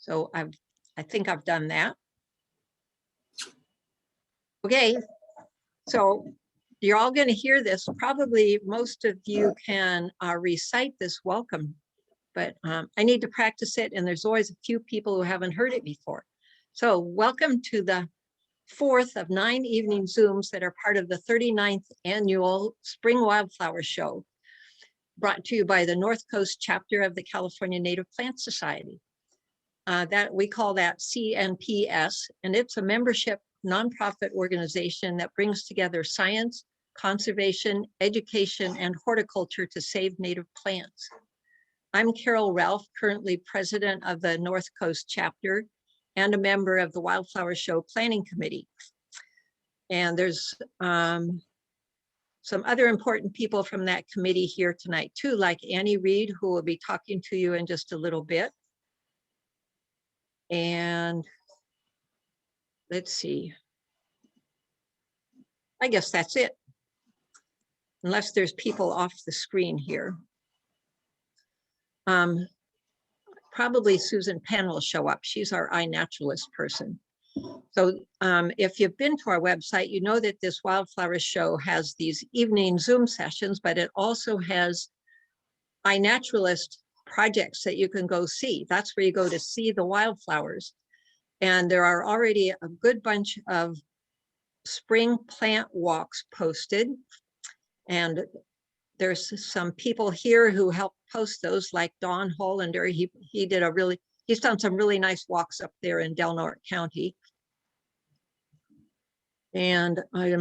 So I think I've done that. Okay, so you're all going to hear this. Probably most of you can recite this welcome, but I need to practice it, and there's always a few people who haven't heard it before. So welcome to the 4th of 9 evening Zooms that are part of the 39th annual Spring Wildflower Show, brought to you by the North Coast chapter of the California Native Plant Society. That we call that CNPS, and it's a membership nonprofit organization that brings together science, conservation, education, and horticulture to save native plants. I'm Carol Ralph, currently president of the North Coast chapter and a member of the Wildflower Show Planning Committee. And there's some other important people from that committee here tonight too, like Annie Reed, who will be talking to you in just a little bit. And let's see. I guess that's it. Unless there's people off the screen here. Probably Susan Penn will show up. She's our iNaturalist person. So if you've been to our website, you know that this Wildflower Show has these evening Zoom sessions, but it also has iNaturalist projects that you can go see. That's where you go to see the wildflowers. And there are already a good bunch of spring plant walks posted. And there's some people here who helped post those, like Don Hollander. He's done some really nice walks up there in Del Norte County. And I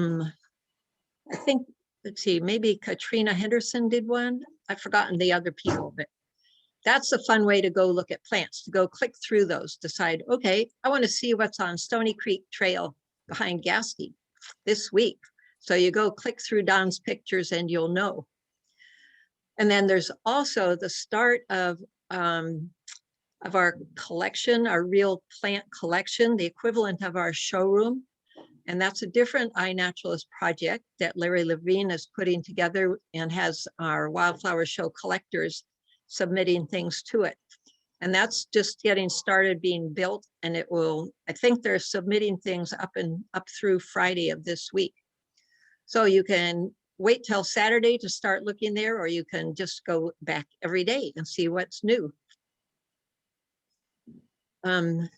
think, let's see, maybe Katrina Henderson did one. I've forgotten the other people, but that's a fun way to go look at plants, to go click through those, decide, okay, I want to see what's on Stony Creek Trail behind Gasky this week. So you go click through Don's pictures and you'll know. And then there's also the start of our collection, our real plant collection, the equivalent of our showroom. And that's a different iNaturalist project that Larry Levine is putting together and has our Wildflower Show collectors submitting things to it. And that's just getting started being built, and it will, I think they're submitting things up through Friday of this week. So you can wait till Saturday to start looking there, or you can just go back every day and see what's new. Okay,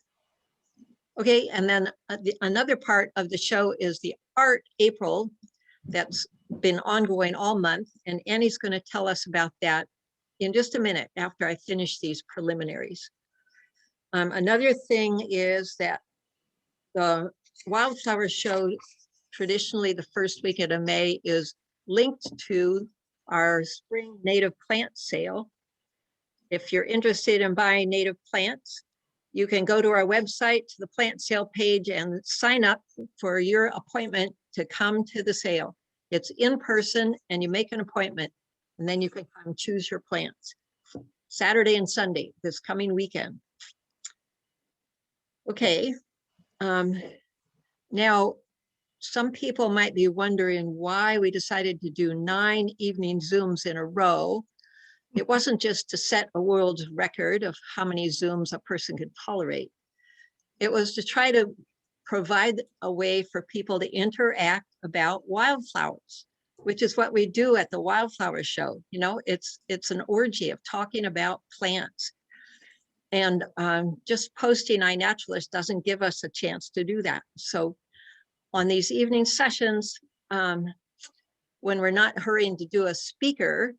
and then another part of the show is the Art April that's been ongoing all month, and Annie's going to tell us about that in just a minute after I finish these preliminaries. Another thing is that the Wildflower Show, traditionally the first weekend of May, is linked to our spring native plant sale. If you're interested in buying native plants, you can go to our website, to the plant sale page, and sign up for your appointment to come to the sale. It's in person, and you make an appointment, and then you can come choose your plants. Saturday and Sunday, this coming weekend. Okay. Now, some people might be wondering why we decided to do 9 evening Zooms in a row. It wasn't just to set a world record of how many Zooms a person could tolerate. It was to try to provide a way for people to interact about wildflowers, which is what we do at the Wildflower Show. You know, it's an orgy of talking about plants. And just posting iNaturalist doesn't give us a chance to do that. So on these evening sessions, when we're not hurrying to do a speaker,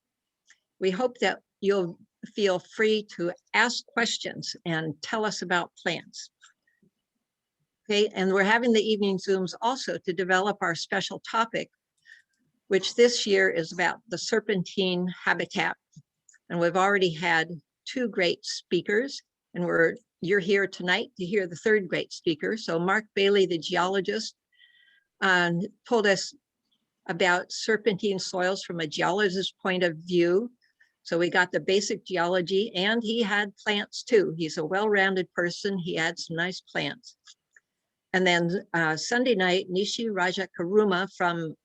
we hope that you'll feel free to ask questions and tell us about plants. Okay, and we're having the evening Zooms also to develop our special topic, which this year is about the Serpentine Habitat. And we've already had 2 great speakers, and you're here tonight to hear the 3rd great speaker. So Mark Bailey, the geologist, told us about serpentine soils from a geologist's point of view. So we got the basic geology, and he had plants too. He's a well-rounded person. He had some nice plants. And then Sunday night, Nishi Rajakaruma from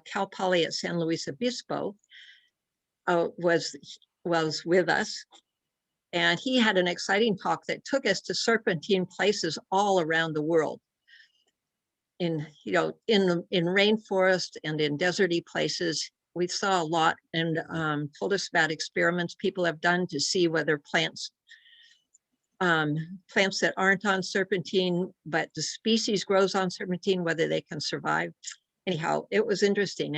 Cal Poly at San Luis Obispo was with us. And he had an exciting talk that took us to serpentine places all around the world. In rainforest and in deserty places. We saw a lot, and told us about experiments people have done to see whether plants that aren't on serpentine, but the species grows on serpentine, whether they can survive. Anyhow, it was interesting.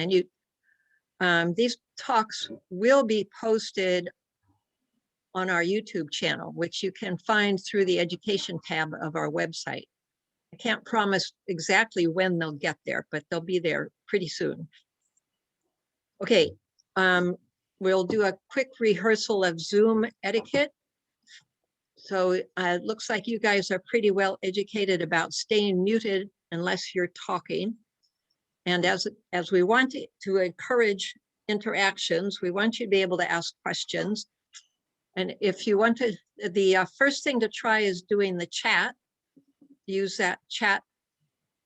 And these talks will be posted on our YouTube channel, which you can find through the education tab of our website. I can't promise exactly when they'll get there, but they'll be there pretty soon. Okay, we'll do a quick rehearsal of Zoom etiquette. So it looks like you guys are pretty well educated about staying muted unless you're talking. And as we want to encourage interactions, we want you to be able to ask questions. And if you want to, the first thing to try is doing the chat. Use that chat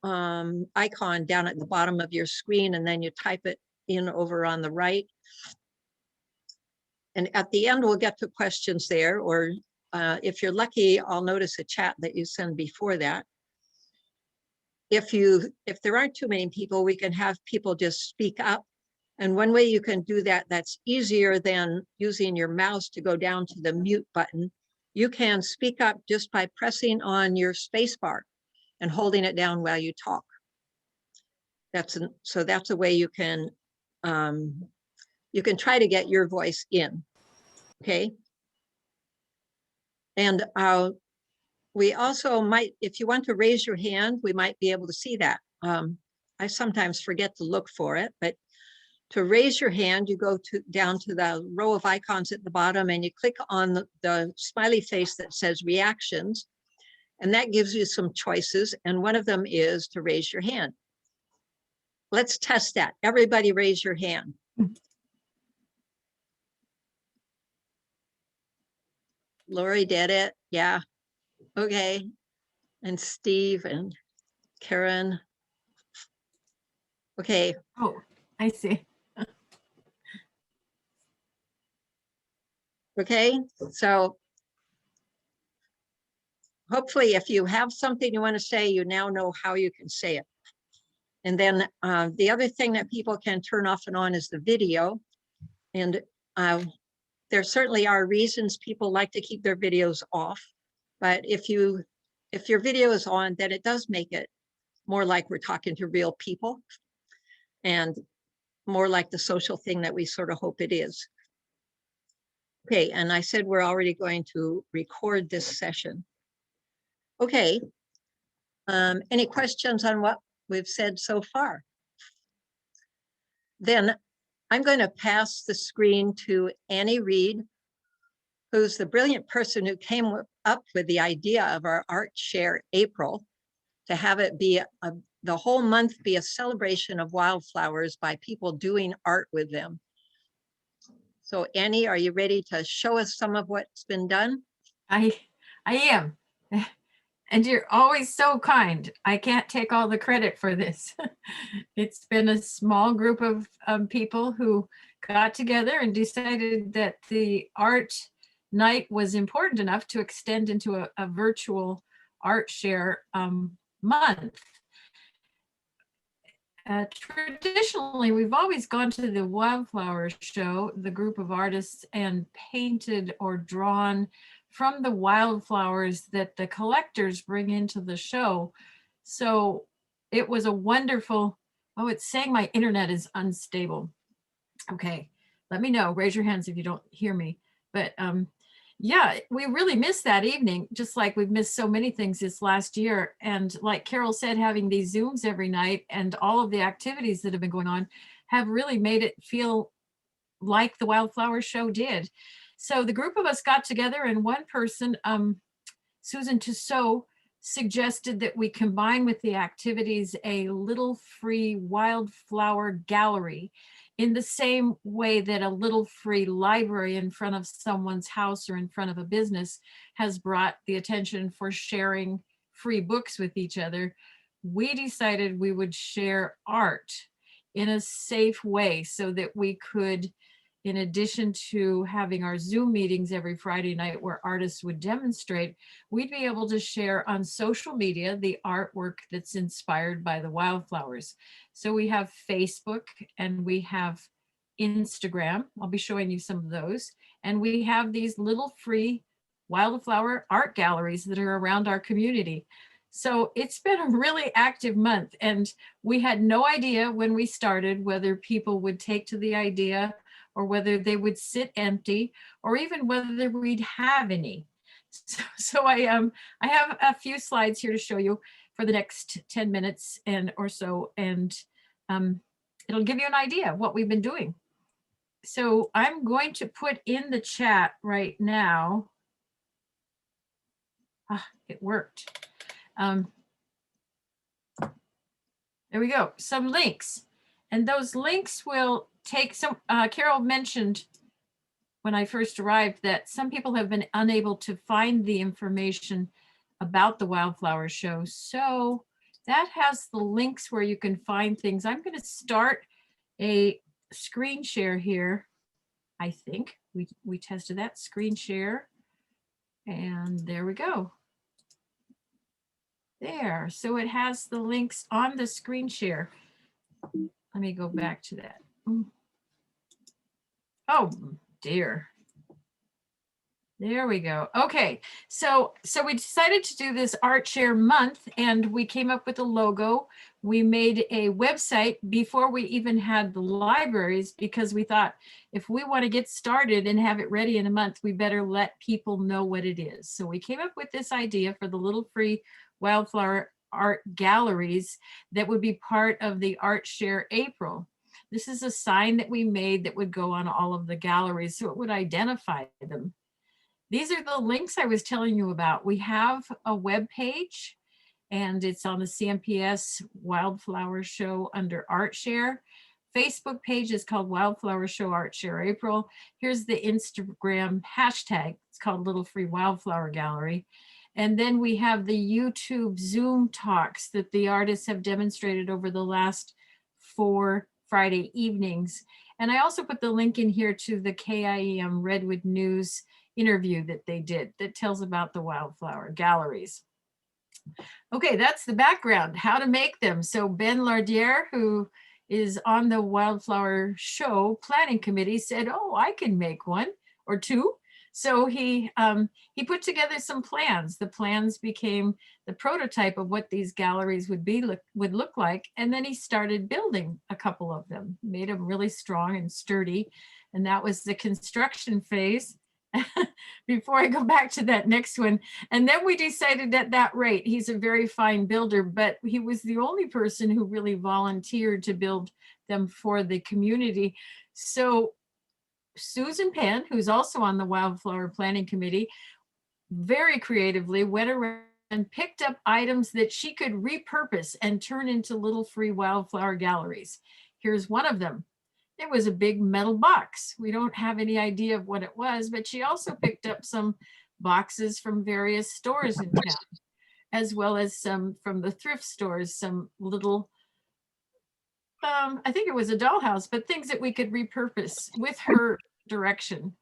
icon down at the bottom of your screen, and then you type it in over on the right. And at the end, we'll get to questions there, or if you're lucky, I'll notice a chat that you send before that. If there aren't too many people, we can have people just speak up. And one way you can do that that's easier than using your mouse to go down to the mute button, you can speak up just by pressing on your space bar and holding it down while you talk. So that's a way you can try to get your voice in, okay? And we also might, if you want to raise your hand, we might be able to see that. I sometimes forget to look for it, but to raise your hand, you go down to the row of icons at the bottom and you click on the smiley face that says reactions. And that gives you some choices. And one of them is to raise your hand. Let's test that. Everybody raise your hand. Lori did it. Yeah. Okay. And Steve and Karen. Okay. Oh, I see. Okay. So hopefully if you have something you want to say, you now know how you can say it. And then the other thing that people can turn off and on is the video. And there certainly are reasons people like to keep their videos off. But if your video is on, then it does make it more like we're talking to real people and more like the social thing that we sort of hope it is. Okay, and I said we're already going to record this session. Okay, any questions on what we've said so far? Then I'm going to pass the screen to Annie Reed, who's the brilliant person who came up with the idea of our Art Share April, to have it be the whole month be a celebration of wildflowers by people doing art with them. So Annie, are you ready to show us some of what's been done? I am. And you're always so kind. I can't take all the credit for this. It's been a small group of people who got together and decided that the art night was important enough to extend into a virtual art share month. Traditionally, we've always gone to the Wildflower show, the group of artists, and painted or drawn from the wildflowers that the collectors bring into the show. So it was a wonderful, oh, it's saying my internet is unstable. Okay, let me know, raise your hands if you don't hear me. But yeah, we really missed that evening, just like we've missed so many things this last year. And like Carol said, having these Zooms every night and all of the activities that have been going on have really made it feel like the Wildflower show did. So the group of us got together, and one person, Susan Tussaud, suggested that we combine with the activities a little free wildflower gallery, in the same way that a little free library in front of someone's house or in front of a business has brought the attention for sharing free books with each other. We decided we would share art in a safe way so that we could in addition to having our Zoom meetings every Friday night where artists would demonstrate, we'd be able to share on social media the artwork that's inspired by the wildflowers. So we have Facebook and we have Instagram. I'll be showing you some of those. And we have these little free wildflower art galleries that are around our community. So it's been a really active month, and we had no idea when we started whether people would take to the idea or whether they would sit empty or even whether we'd have any. So I have a few slides here to show you for the next 10 minutes and or so, and it'll give you an idea of what we've been doing. So I'm going to put in the chat right now. It worked. There we go, some links. And those links will take some, Carol mentioned when I first arrived that some people have been unable to find the information about the Wildflower Show. So that has the links where you can find things. I'm going to start a screen share here. I think we tested that screen share. And there we go. There, so it has the links on the screen share. Let me go back to that. Oh dear. There we go. Okay, so we decided to do this Art Share month, and we came up with a logo. We made a website before we even had the libraries, because we thought if we want to get started and have it ready in a month, we better let people know what it is. So we came up with this idea for the little free wildflower art galleries that would be part of the Art Share April. This is a sign that we made that would go on all of the galleries, so it would identify them. These are the links I was telling you about. We have a web page, and it's on the CMPS Wildflower Show under Art Share. Facebook page is called Wildflower Show Art Share April. Here's the Instagram hashtag. It's called Little Free Wildflower Gallery. And then we have the YouTube Zoom talks that the artists have demonstrated over the last 4 Friday evenings. And I also put the link in here to the KIEM Redwood News interview that they did that tells about the wildflower galleries. Okay, that's the background, how to make them. So Ben Lardiere, who is on the Wildflower Show planning committee, said, oh, I can make one or two. So he put together some plans. The plans became the prototype of what these galleries would look like. And then he started building a couple of them, made them really strong and sturdy. And that was the construction phase. Before I go back to that next one. And then we decided at that rate, he's a very fine builder, but he was the only person who really volunteered to build them for the community. So Susan Penn, who's also on the Wildflower Planning Committee, very creatively went around and picked up items that she could repurpose and turn into little free wildflower galleries. Here's one of them. It was a big metal box. We don't have any idea of what it was, but she also picked up some boxes from various stores in town, as well as some from the thrift stores, some little, I think it was a dollhouse, but things that we could repurpose with her direction.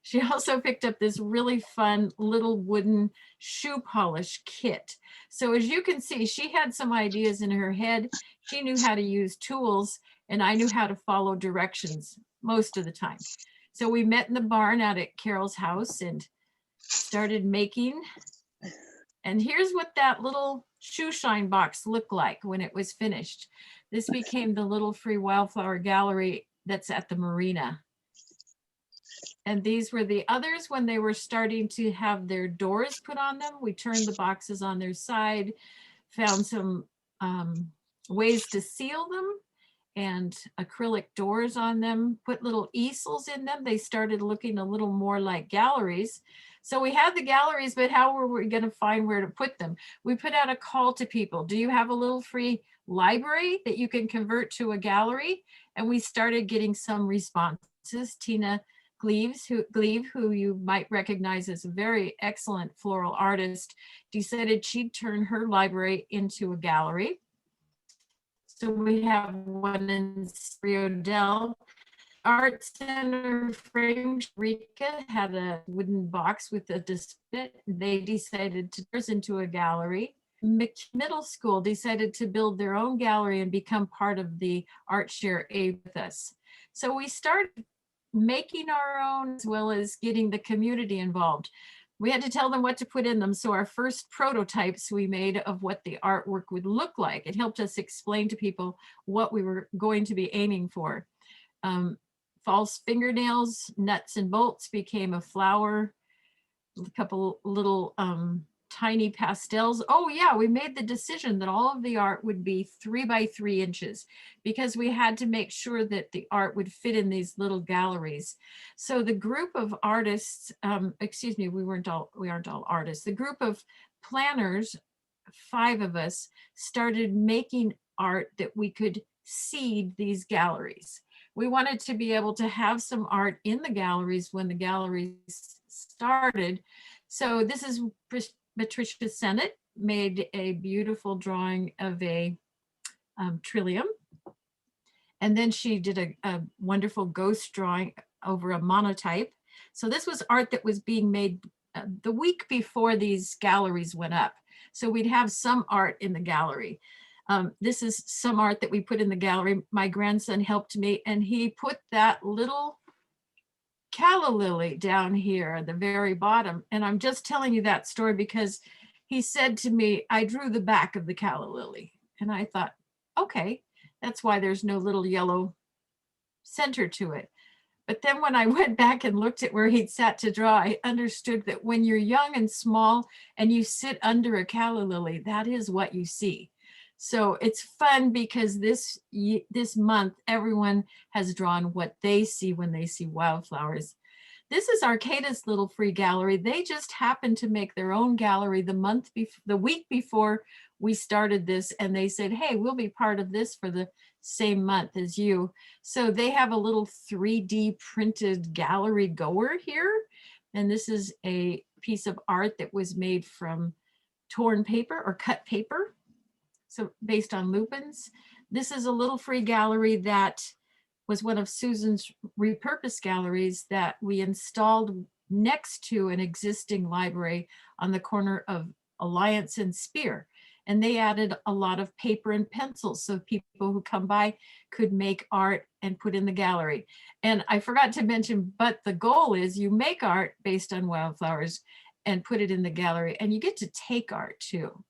She also picked up this really fun little wooden shoe polish kit. So as you can see, she had some ideas in her head. She knew how to use tools, and I knew how to follow directions most of the time. So we met in the barn out at Carol's house and started making. And here's what that little shoe shine box looked like when it was finished. This became the little free wildflower gallery that's at the marina. And these were the others when they were starting to have their doors put on them. We turned the boxes on their side, found some ways to seal them and acrylic doors on them, put little easels in them. They started looking a little more like galleries. So we had the galleries, but how were we going to find where to put them? We put out a call to people. Do you have a little free library that you can convert to a gallery? And we started getting some responses. Tina Gleaves, who you might recognize as a very excellent floral artist, decided she'd turn her library into a gallery. So we have one in Riodell. art center frame, Rika had a wooden box with a display. They decided to turn into a gallery. Middle school decided to build their own gallery and become part of the Art Share A with us. So we started making our own as well as getting the community involved. We had to tell them what to put in them. So our first prototypes we made of what the artwork would look like. It helped us explain to people what we were going to be aiming for. False fingernails, nuts and bolts became a flower, a couple little tiny pastels. Oh yeah, we made the decision that all of the art would be 3 by 3 inches because we had to make sure that the art would fit in these little galleries. So the group of artists, excuse me, we aren't all artists. The group of planners, 5 of us, started making art that we could seed these galleries. We wanted to be able to have some art in the galleries when the galleries started. So this is Patricia Sennett made a beautiful drawing of a trillium. And then she did a wonderful ghost drawing over a monotype. So this was art that was being made the week before these galleries went up. So we'd have some art in the gallery. This is some art that we put in the gallery. My grandson helped me and he put that little calla lily down here at the very bottom. And I'm just telling you that story because he said to me, I drew the back of the calla lily. And I thought, okay, that's why there's no little yellow center to it. But then when I went back and looked at where he'd sat to draw, I understood that when you're young and small and you sit under a calla lily, that is what you see. So it's fun because this month, everyone has drawn what they see when they see wildflowers. This is Arcata's little free gallery. They just happened to make their own gallery the week before we started this. And they said, hey, we'll be part of this for the same month as you. So they have a little 3D printed gallery goer here. And this is a piece of art that was made from torn paper or cut paper. So based on Lupins. This is a little free gallery that was one of Susan's repurposed galleries that we installed next to an existing library on the corner of Alliance and Spear. And they added a lot of paper and pencils so people who come by could make art and put in the gallery. And I forgot to mention, but the goal is you make art based on wildflowers and put it in the gallery and you get to take art too.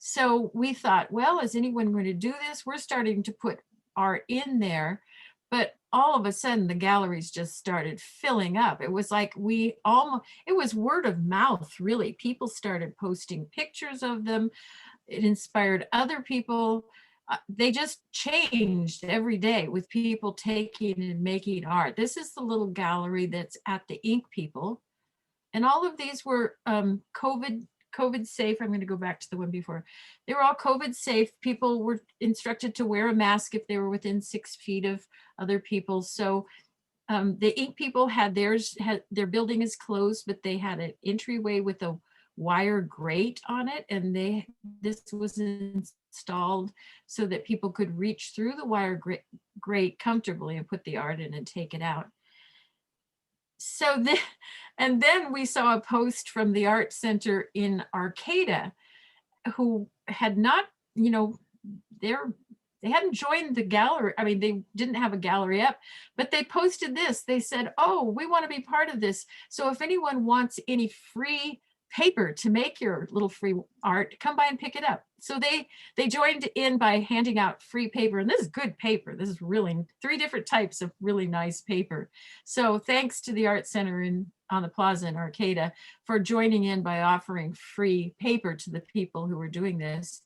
So we thought, well, is anyone going to do this? We're starting to put art in there, but all of a sudden the galleries just started filling up. It was like it was word of mouth, really. People started posting pictures of them. It inspired other people. They just changed every day with people taking and making art. This is the little gallery that's at the Ink People. And all of these were COVID safe. I'm going to go back to the one before. They were all COVID safe. People were instructed to wear a mask if they were within 6 feet of other people. So the Ink People had their building is closed, but they had an entryway with a wire grate on it. And this was installed so that people could reach through the wire grate comfortably and put the art in and take it out. So and then we saw a post from the art center in Arcata who had not, they hadn't joined the gallery. I mean, they didn't have a gallery up, but they posted this. They said, oh, we want to be part of this. So if anyone wants any free paper to make your little free art, come by and pick it up. So they joined in by handing out free paper, and this is good paper. This is really 3 different types of really nice paper. So thanks to the Art Center on the plaza in Arcata for joining in by offering free paper to the people who were doing this.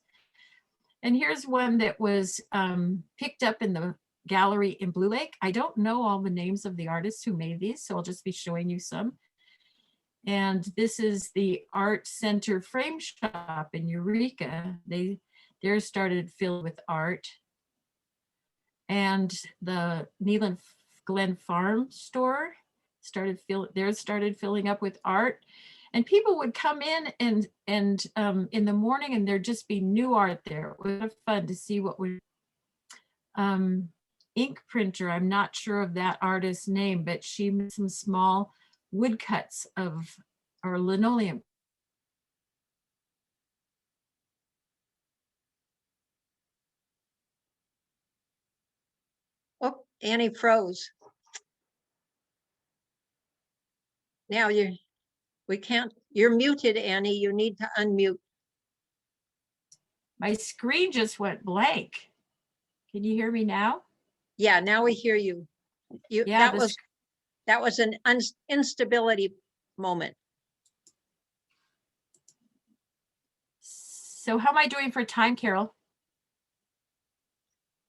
And here's one that was picked up in the gallery in Blue Lake. I don't know all the names of the artists who made these, so I'll just be showing you some. And this is the Art Center Frame Shop in Eureka. Theirs started filled with art. And the Neelan Glen Farm store started filling up with art. And people would come in and in the morning and there'd just be new art there. It was fun to see what would ink printer. I'm not sure of that artist's name, but she made some small woodcuts of our linoleum. Oh, Annie froze. Now we can't, you're muted, Annie. You need to unmute. My screen just went blank. Can you hear me now? Yeah, now we hear you. Yeah, that was an instability moment. so how am I doing for time, Carol?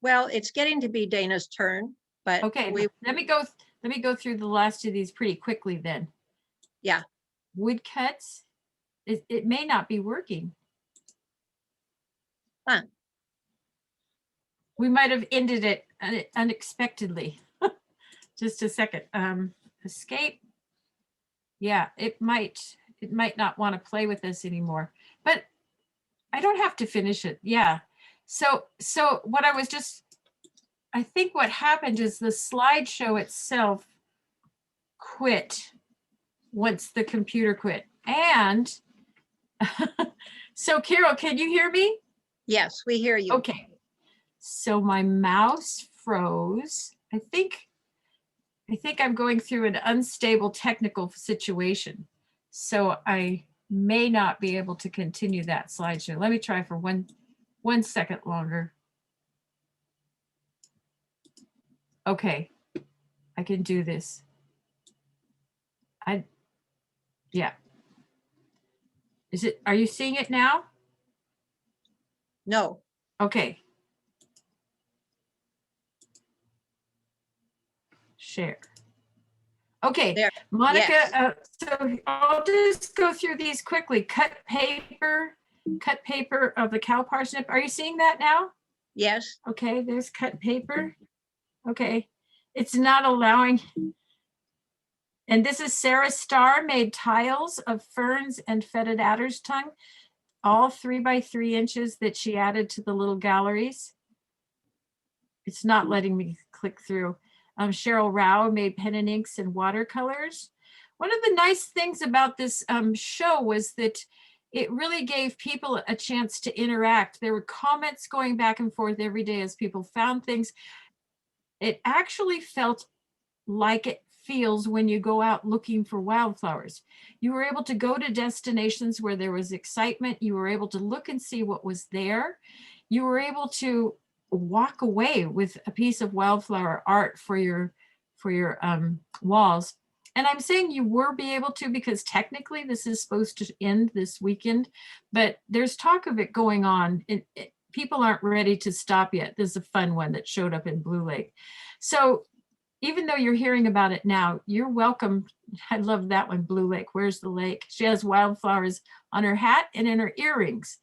Well, it's getting to be Dana's turn, but Okay, let me go through the last of these pretty quickly then. Yeah. Woodcuts. It may not be working. Huh. We might have ended it unexpectedly. Just a second. Escape. Yeah, it might not want to play with us anymore, but I don't have to finish it. Yeah. So what I think what happened is the slideshow itself quit once the computer quit. And so Carol, can you hear me? Yes, we hear you. Okay. So my mouse froze. I think I'm going through an unstable technical situation. So I may not be able to continue that slideshow. Let me try for one second longer. Okay, I can do this. Yeah. Are you seeing it now? No. Okay. Share. Okay, there. Monica, Yes. so I'll just go through these quickly. Cut paper of the cow parsnip. Are you seeing that now? Yes. Okay, there's cut paper. Okay, it's not allowing. And this is Sarah Starr made tiles of ferns and fetid adder's tongue, all 3 by 3 inches that she added to the little galleries. It's not letting me click through. Cheryl Rao made pen and inks and watercolors. One of the nice things about this show was that it really gave people a chance to interact. There were comments going back and forth every day as people found things. It actually felt like it feels when you go out looking for wildflowers. You were able to go to destinations where there was excitement. You were able to look and see what was there. You were able to walk away with a piece of wildflower art for your walls. And I'm saying you were be able to because technically this is supposed to end this weekend, but there's talk of it going on. People aren't ready to stop yet. This is a fun one that showed up in Blue Lake. So even though you're hearing about it now, you're welcome. I love that one, Blue Lake. Where's the lake? She has wildflowers on her hat and in her earrings.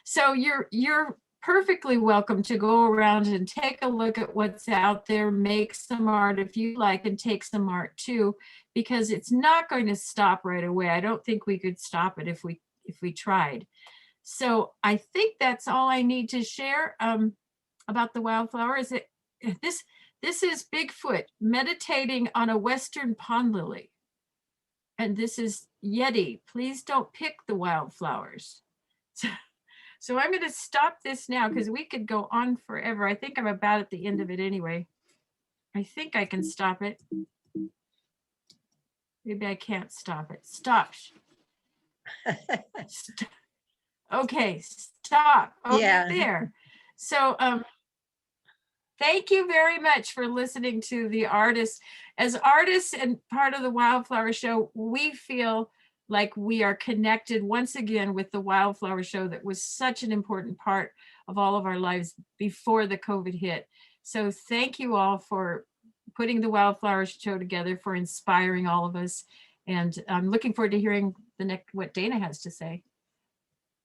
So you're perfectly welcome to go around and take a look at what's out there, make some art if you like, and take some art too, because it's not going to stop right away. I don't think we could stop it if we tried. So I think that's all I need to share about the wildflower. Is it this is Bigfoot meditating on a Western pond lily. And this is Yeti. Please don't pick the wildflowers. So I'm going to stop this now because we could go on forever. I think I'm about at the end of it anyway. I think I can stop it. Maybe I can't stop it. Stop. Okay, stop. Okay, Yeah. there. So thank you very much for listening to the artists. As artists and part of the Wildflower Show, we feel like we are connected once again with the Wildflower Show that was such an important part of all of our lives before the COVID hit. So thank you all for putting the Wildflower Show together, for inspiring all of us. And I'm looking forward to hearing what Dana has to say.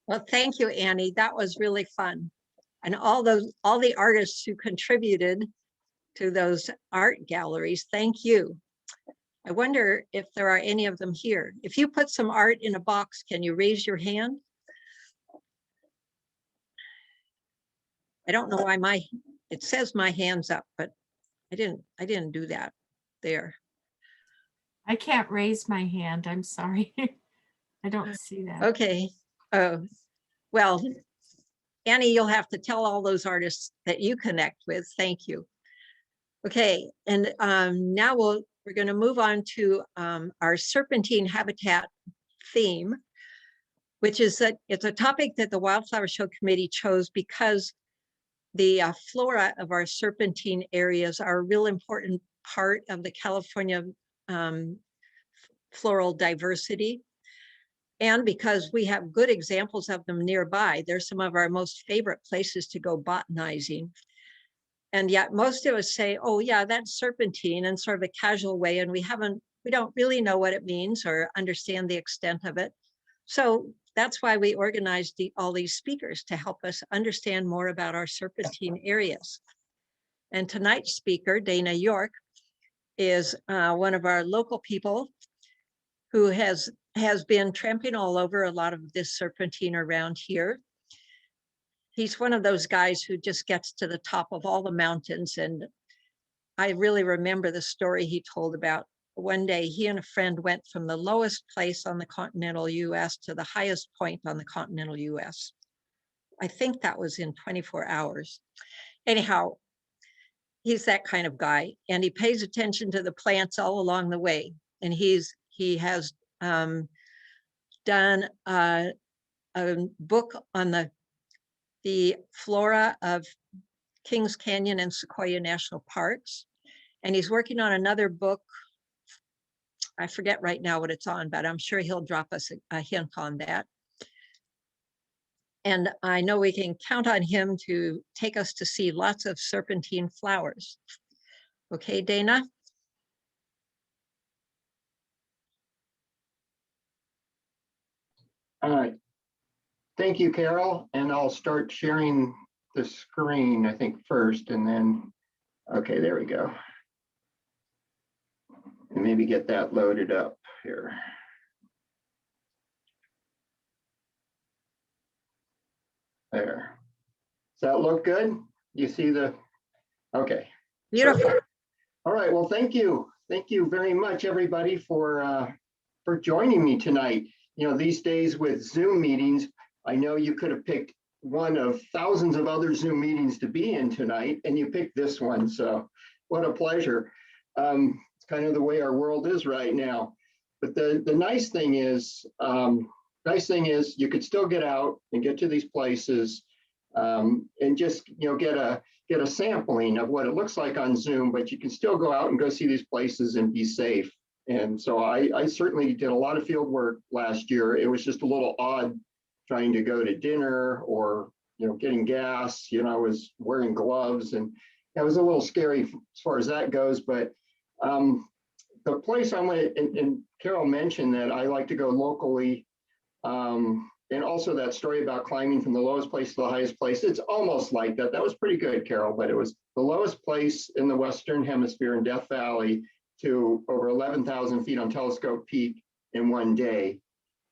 Well, thank you, Annie. That was really fun. And all the artists who contributed to those art galleries, thank you. I wonder if there are any of them here. If you put some art in a box, can you raise your hand? I don't know why it says my hand's up, but I didn't do that there. I can't raise my hand. I'm sorry. I don't see that. Okay. Oh, well, Annie, you'll have to tell all those artists that you connect with. Thank you. Okay, and now we're going to move on to our Serpentine Habitat theme, which is that it's a topic that the Wildflower Show Committee chose because the flora of our serpentine areas are a real important part of the California floral diversity. And because we have good examples of them nearby, they're some of our most favorite places to go botanizing. And yet most of us say, oh yeah, that's serpentine in sort of a casual way. And we don't really know what it means or understand the extent of it. So that's why we organized all these speakers to help us understand more about our serpentine areas. And tonight's speaker, Dana York, is one of our local people who has been tramping all over a lot of this serpentine around here. He's one of those guys who just gets to the top of all the mountains. And I really remember the story he told about one day he and a friend went from the lowest place on the continental US to the highest point on the continental US. I think that was in 24 hours. Anyhow, he's that kind of guy, and he pays attention to the plants all along the way. And he has done a book on the flora of Kings Canyon and Sequoia National Parks. And he's working on another book. I forget right now what it's on, but I'm sure he'll drop us a hint on that. And I know we can count on him to take us to see lots of serpentine flowers. Okay, Dana? All right. Thank you, Carol. And I'll start sharing the screen, I think, first, and then, okay, there we go. And maybe get that loaded up here. There. Does that look good? You see the, okay. Beautiful. Perfect. All right, well, thank you. Thank you very much, everybody, for joining me tonight. You know, these days with Zoom meetings, I know you could have picked one of thousands of other Zoom meetings to be in tonight, and you picked this one, so what a pleasure. It's kind of the way our world is right now. But the nice thing is you could still get out and get to these places and just get a sampling of what it looks like on Zoom, but you can still go out and go see these places and be safe. And so I certainly did a lot of field work last year. It was just a little odd trying to go to dinner or getting gas. I was wearing gloves, and it was a little scary as far as that goes. But the place I went, and Carol mentioned that I like to go locally, and also that story about climbing from the lowest place to the highest place. It's almost like that. That was pretty good, Carol, but it was the lowest place in the Western Hemisphere in Death Valley to over 11,000 feet on Telescope Peak in one day.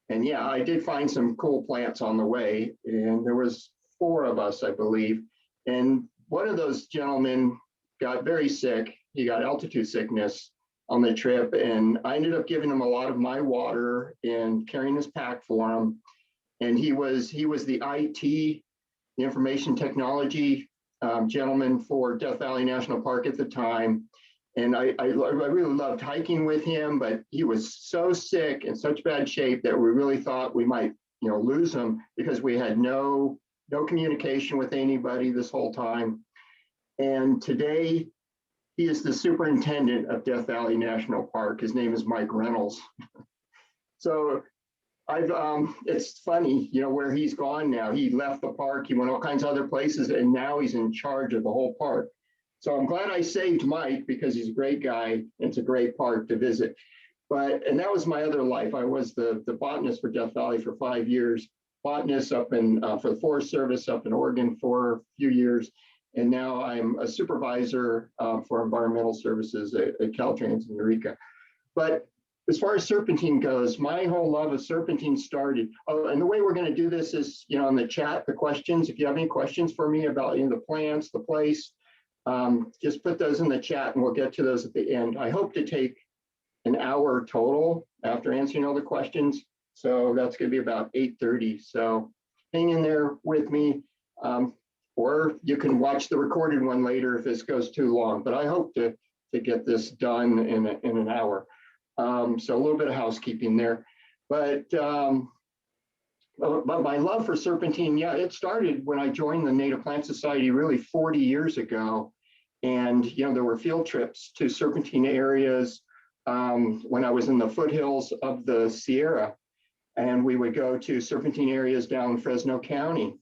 And yeah, I did find some cool plants on the way, and there was 4 of us, I believe. And one of those gentlemen got very sick. He got altitude sickness on the trip, and I ended up giving him a lot of my water and carrying his pack for him. And he was the IT, the information technology gentleman for Death Valley National Park at the time. And I really loved hiking with him, but he was so sick, in such bad shape, that we really thought we might, lose him, because we had no communication with anybody this whole time. And today, he is the superintendent of Death Valley National Park. His name is Mike Reynolds. So it's funny, where he's gone now. He left the park, he went all kinds of other places, and now he's in charge of the whole park. So I'm glad I saved Mike, because he's a great guy. It's a great park to visit. And that was my other life. I was the botanist for Death Valley for 5 years, botanist up for the Forest Service up in Oregon for a few years. And now I'm a supervisor for environmental services at Caltrans in Eureka. But as far as serpentine goes, my whole love of serpentine started. Oh, and the way we're going to do this is, in the chat, the questions. If you have any questions for me about the plants, the place, just put those in the chat and we'll get to those at the end. I hope to take an hour total after answering all the questions. So that's going to be about 8:30. So hang in there with me. Or you can watch the recorded one later if this goes too long. But I hope to get this done in an hour. So a little bit of housekeeping there. But my love for serpentine, yeah, it started when I joined the Native Plant Society really 40 years ago. And, there were field trips to serpentine areas when I was in the foothills of the Sierra. And we would go to serpentine areas down Fresno County.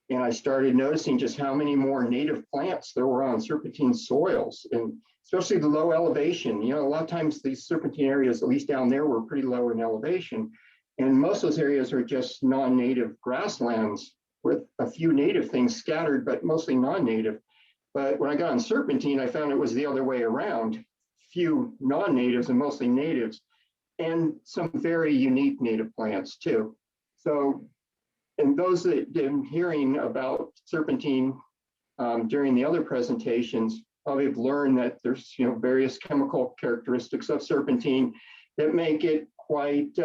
And I started noticing just how many more native plants there were on serpentine soils, and especially the low elevation. A lot of times these serpentine areas, at least down there, were pretty low in elevation. And most of those areas are just non-native grasslands with a few native things scattered, but mostly non-native. But when I got on serpentine, I found it was the other way around. Few non-natives and mostly natives, and some very unique native plants too. So, and those that have been hearing about serpentine during the other presentations probably have learned that there's various chemical characteristics of serpentine that make it quite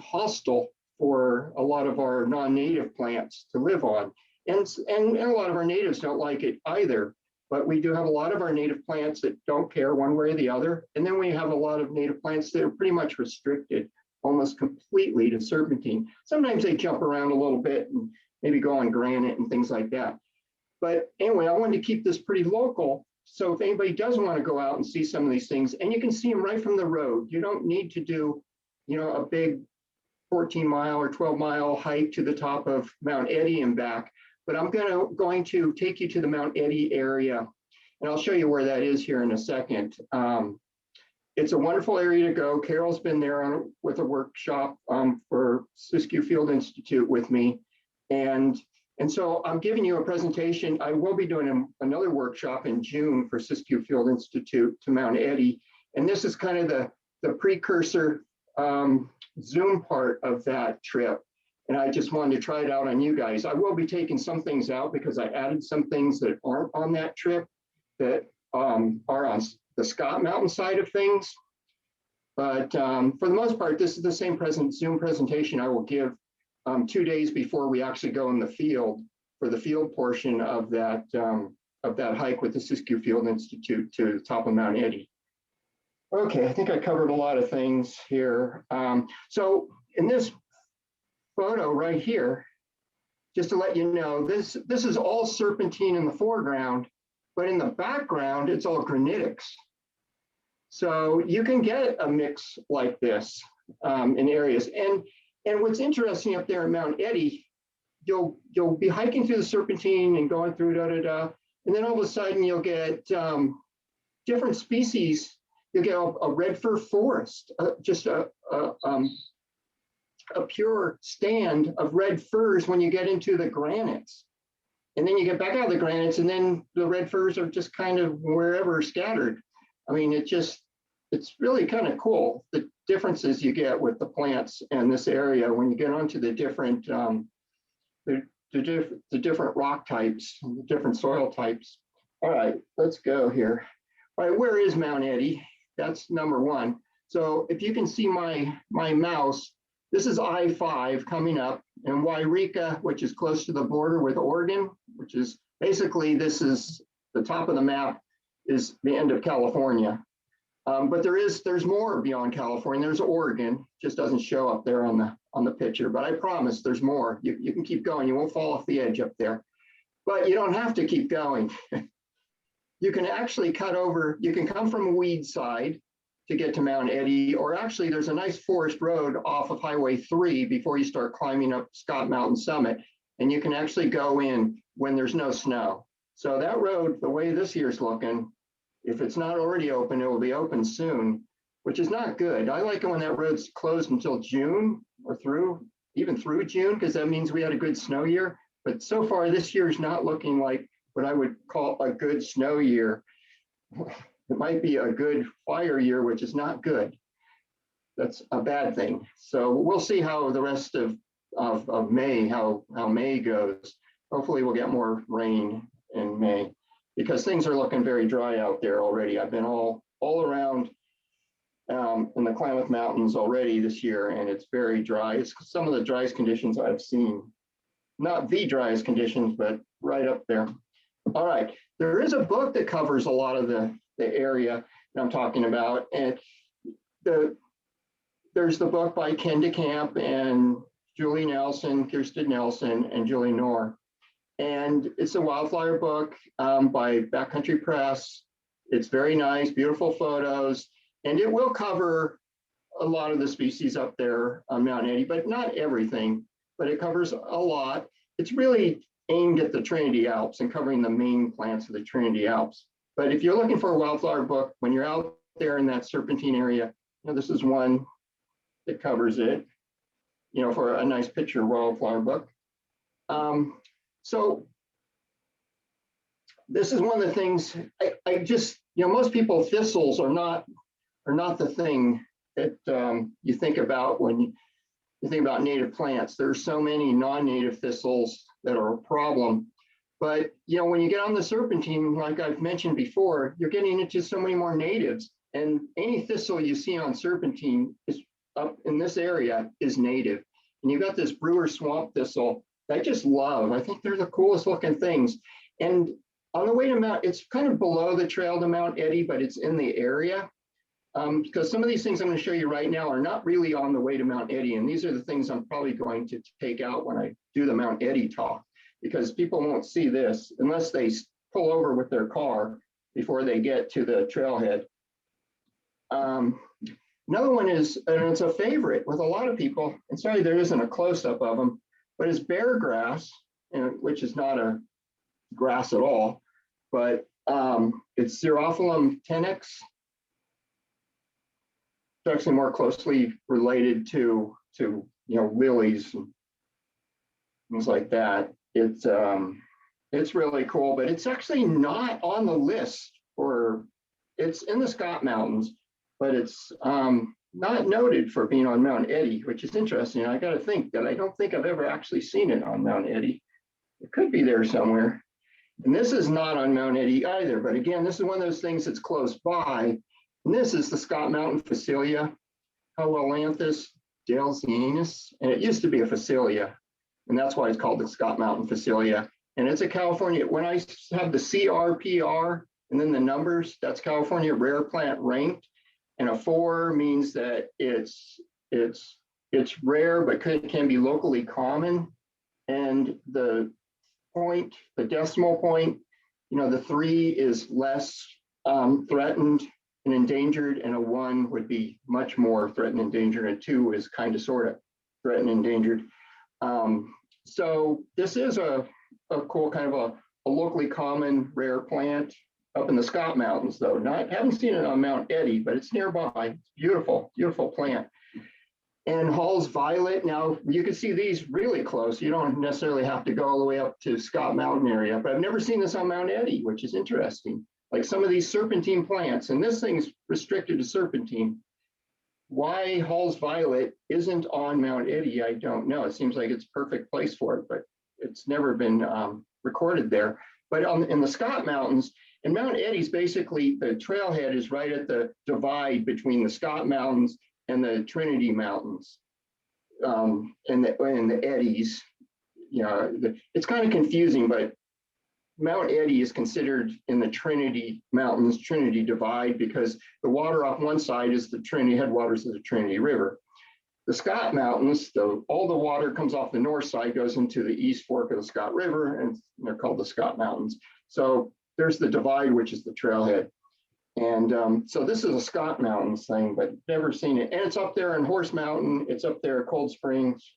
hostile for a lot of our non-native plants to live on, and a lot of our natives don't like it either. But we do have a lot of our native plants that don't care one way or the other, and then we have a lot of native plants that are pretty much restricted almost completely to serpentine. Sometimes they jump around a little bit and maybe go on granite and things like that. But anyway, I wanted to keep this pretty local. So if anybody does want to go out and see some of these things, and you can see them right from the road, you don't need to do, a big 14-mile or 12-mile hike to the top of Mount Eddy and back. But I'm going to take you to the Mount Eddy area, and I'll show you where that is here in a second. It's a wonderful area to go. Carol's been there with a workshop for Siskiyou Field Institute with me. And so I'm giving you a presentation. I will be doing another workshop in June for Siskiyou Field Institute to Mount Eddy. And this is kind of the precursor Zoom part of that trip. And I just wanted to try it out on you guys. I will be taking some things out because I added some things that aren't on that trip that are on the Scott Mountain side of things. But for the most part, this is the same Zoom presentation I will give 2 days before we actually go in the field for the field portion of that hike with the Siskiyou Field Institute to the top of Mount Eddy. Okay, I think I covered a lot of things here. So in this photo right here, just to let you know, this is all serpentine in the foreground, but in the background, it's all granitics. So you can get a mix like this in areas. And what's interesting up there in Mount Eddy, you'll be hiking through the serpentine and going through and then all of a sudden you'll get different species. You'll get a red fir forest, just a pure stand of red firs when you get into the granites. And then you get back out of the granites, and then the red firs are just kind of wherever scattered. I mean, it's really kind of cool, the differences you get with the plants in this area when you get onto the different the different rock types, the different soil types. All right, let's go here. All right, where is Mount Eddy? That's number one. So if you can see my mouse, this is I-5 coming up, and Wairika, which is close to the border with Oregon, which is basically, this is the top of the map, is the end of California. But there's more beyond California. There's Oregon, just doesn't show up there on the picture, but I promise there's more. You can keep going. You won't fall off the edge up there, but you don't have to keep going. You can actually cut over, you can come from a weed side to get to Mount Eddy, or actually there's a nice forest road off of Highway 3 before you start climbing up Scott Mountain Summit, and you can actually go in when there's no snow. So that road, the way this year's looking, if it's not already open, it will be open soon, which is not good. I like it when that road's closed until June or even through June, because that means we had a good snow year. But so far this year is not looking like what I would call a good snow year. It might be a good fire year, which is not good. That's a bad thing. So we'll see how the rest of May, how May goes. Hopefully we'll get more rain in May. because things are looking very dry out there already. I've been all around in the Klamath Mountains already this year, and it's very dry. It's some of the driest conditions I've seen. Not the driest conditions, but right up there. All right, there is a book that covers a lot of the area that I'm talking about, and there's the book by Ken DeCamp and Julie Nelson, Kirsten Nelson, and Julie Knorr. And it's a wildflower book by Backcountry Press. It's very nice, beautiful photos, and it will cover a lot of the species up there on Mount Eddy, but not everything, but it covers a lot. It's really aimed at the Trinity Alps and covering the main plants of the Trinity Alps. But if you're looking for a wildflower book, when you're out there in that Serpentine area, this is one that covers it, for a nice picture wildflower book. So this is one of the things I just, most people, thistles are not the thing that you think about when you think about native plants. There's so many non-native thistles that are a problem. But, when you get on the Serpentine, like I've mentioned before, you're getting into so many more natives. And any thistle you see on Serpentine is up in this area is native. And you've got this Brewer swamp thistle that I just love. I think they're the coolest looking things. And on the way to Mount, it's kind of below the trail to Mount Eddy, but it's in the area. Because some of these things I'm going to show you right now are not really on the way to Mount Eddy. And these are the things I'm probably going to take out when I do the Mount Eddy talk, because people won't see this unless they pull over with their car before they get to the trailhead. Another one is, and it's a favorite with a lot of people, and sorry there isn't a close-up of them, but it's bear grass, which is not a grass at all, but it's Xerophyllum tenax. It's actually more closely related to lilies and things like that. It's really cool, but it's actually not on the list it's in the Scott Mountains, but it's not noted for being on Mount Eddy, which is interesting. I got to think that I don't think I've ever actually seen it on Mount Eddy. It could be there somewhere. And this is not on Mount Eddy either, but again, this is one of those things that's close by. And this is the Scott Mountain Facilia, Hololanthus dalesianus, and it used to be a Facilia, and that's why it's called the Scott Mountain Facilia. And it's a California, when I have the CRPR and then the numbers, that's California rare plant ranked. And a 4 means that it's rare, but can be locally common. And the decimal point, the 3 is less threatened and endangered, and a 1 would be much more threatened and endangered, and 2 is kind of sort of threatened and endangered. So this is a cool kind of a locally common rare plant up in the Scott Mountains, though. Haven't seen it on Mount Eddy, but it's nearby. It's beautiful, beautiful plant. And Hall's violet. Now you can see these really close. You don't necessarily have to go all the way up to Scott Mountain area, but I've never seen this on Mount Eddy, which is interesting. Like some of these serpentine plants, and this thing's restricted to serpentine. Why Hall's violet isn't on Mount Eddy, I don't know. It seems like it's a perfect place for it, but it's never been recorded there. But in the Scott Mountains, and Mount Eddy's basically, the trailhead is right at the divide between the Scott Mountains and the Trinity Mountains, and the Eddies. It's kind of confusing, but Mount Eddy is considered in the Trinity Mountains, Trinity Divide, because the water off one side is the Trinity headwaters of the Trinity River. The Scott Mountains, all the water comes off the north side, goes into the east fork of the Scott River, and they're called the Scott Mountains. So there's the divide, which is the trailhead. And so this is a Scott Mountains thing, but never seen it. And it's up there in Horse Mountain. It's up there at Cold Springs.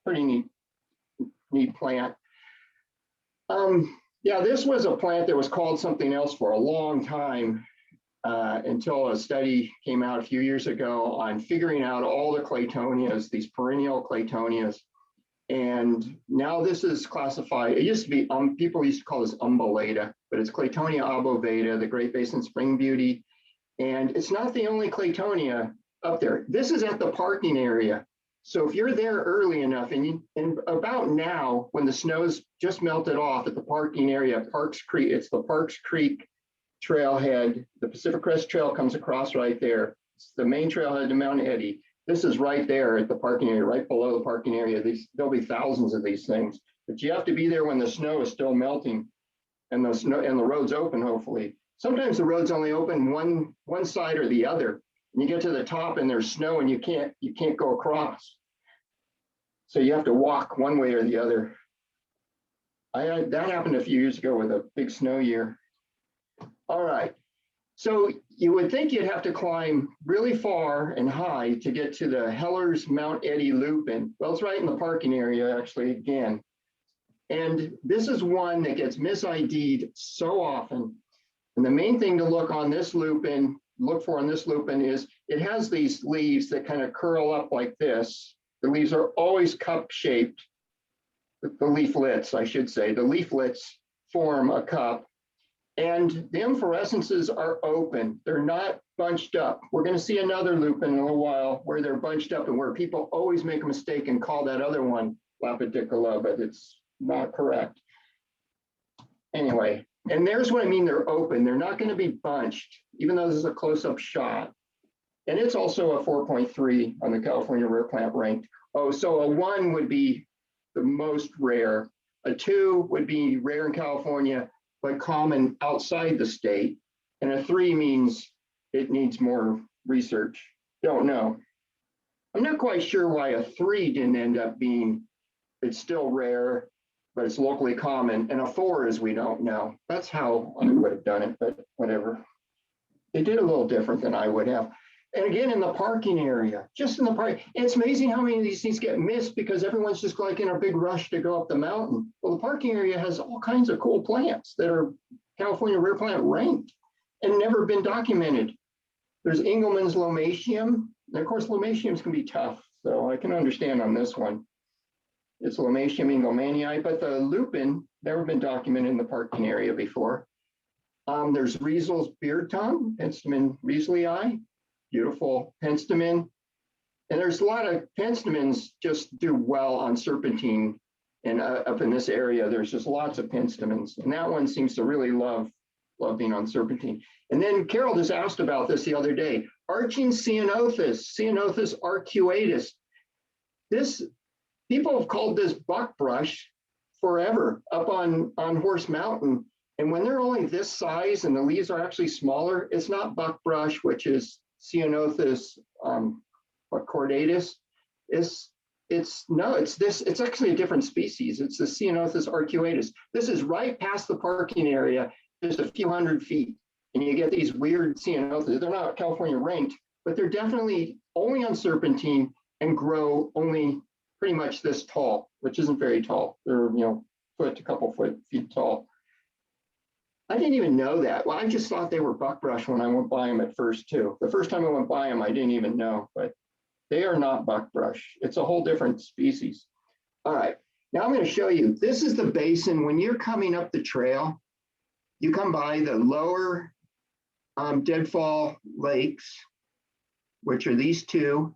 Pretty neat plant. Yeah, this was a plant that was called something else for a long time until a study came out a few years ago on figuring out all the claytonias, these perennial claytonias. And now this is classified, it used to be, people used to call this umbellata, but it's Claytonia obovata, the Great Basin Spring Beauty. And it's not the only claytonia up there. This is at the parking area. So if you're there early enough, and about now, when the snow's just melted off at the parking area, Parks Creek, it's the Parks Creek trailhead. The Pacific Crest Trail comes across right there. It's the main trailhead to Mount Eddy. This is right there at the parking area, right below the parking area. There'll be thousands of these things, but you have to be there when the snow is still melting and the road's open, hopefully. Sometimes the road's only open one side or the other. And you get to the top and there's snow and you can't go across. So you have to walk one way or the other. That happened a few years ago with a big snow year. All right. So you would think you'd have to climb really far and high to get to the Heller's Mount Eddy Lupin. Well, it's right in the parking area, actually, again. And this is one that gets mis-ID'd so often. And the main thing to look for on this lupin is it has these leaves that kind of curl up like this. The leaves are always cup-shaped. The leaflets, I should say. The leaflets form a cup. And the inflorescences are open. They're not bunched up. We're going to see another lupin in a little while where they're bunched up and where people always make a mistake and call that other one Lapidicola, but it's not correct. Anyway, and there's what I mean, they're open. They're not going to be bunched, even though this is a close-up shot. And it's also a 4.3 on the California rare plant ranked. Oh, so a 1 would be the most rare. A 2 would be rare in California, but common outside the state. And a 3 means it needs more research. Don't know. I'm not quite sure why a 3 didn't end up being, it's still rare, but it's locally common. And a 4 is we don't know. That's how I would have done it, but whatever. They did a little different than I would have. And again, in the parking area, just in the park, it's amazing how many of these things get missed because everyone's just like in a big rush to go up the mountain. Well, the parking area has all kinds of cool plants that are California rare plant ranked and never been documented. There's Engelmann's Lomatium. And of course, Lomatiums can be tough, so I can understand on this one. It's Lomatium engelmannii, but the lupin never been documented in the parking area before. There's Riesel's beard tongue, Penstemon rieslii. Beautiful penstemon. And there's a lot of penstemons just do well on serpentine. And up in this area, there's just lots of penstemons. And that one seems to really love being on serpentine. And then Carol just asked about this the other day. Arching Ceanothis, Ceanothis arcuatis. People have called this buckbrush forever up on Horse Mountain. And when they're only this size and the leaves are actually smaller, it's not buckbrush, which is Ceanothis caudatus. It's actually a different species. It's the Ceanothis arcuatis. This is right past the parking area, just a few hundred feet. And you get these weird Ceanothis. They're not California ranked, but they're definitely only on serpentine and grow only pretty much this tall, which isn't very tall. They're, a couple feet tall. I didn't even know that. Well, I just thought they were buckbrush when I went by them at first too. The first time I went by them, I didn't even know, but they are not buckbrush. It's a whole different species. All right, now I'm going to show you. This is the basin. When you're coming up the trail, you come by the lower deadfall lakes, which are these two.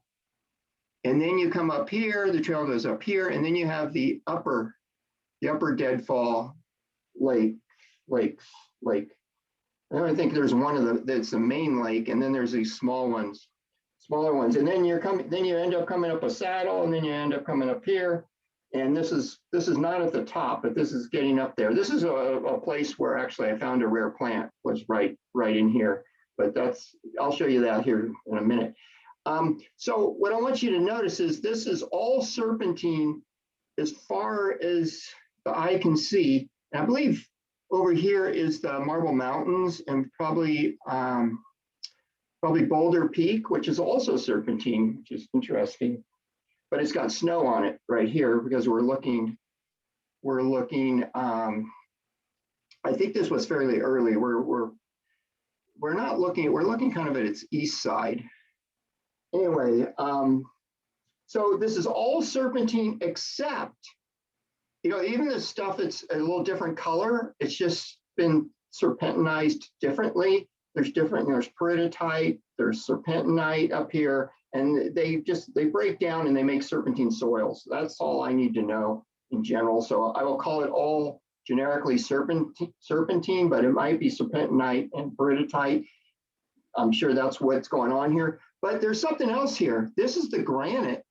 And then you come up here, the trail goes up here, and then you have the upper deadfall lake. I think there's one that's the main lake, and then there's these smaller ones. And then you end up coming up a saddle, and then you end up coming up here. And this is not at the top, but this is getting up there. This is a place where actually I found a rare plant, was right in here. But I'll show you that here in a minute. So what I want you to notice is this is all serpentine as far as the eye can see. And I believe over here is the Marble Mountains and probably Boulder Peak, which is also serpentine, which is interesting. But it's got snow on it right here because we're looking, I think this was fairly early. We're not looking, we're looking kind of at its east side. Anyway, so this is all serpentine except, even the stuff that's a little different color, it's just been serpentinized differently. There's peridotite, there's serpentinite up here, and they break down and they make serpentine soils. That's all I need to know in general. So I will call it all generically serpentine, but it might be serpentinite and peridotite. I'm sure that's what's going on here. But there's something else here. This is the granite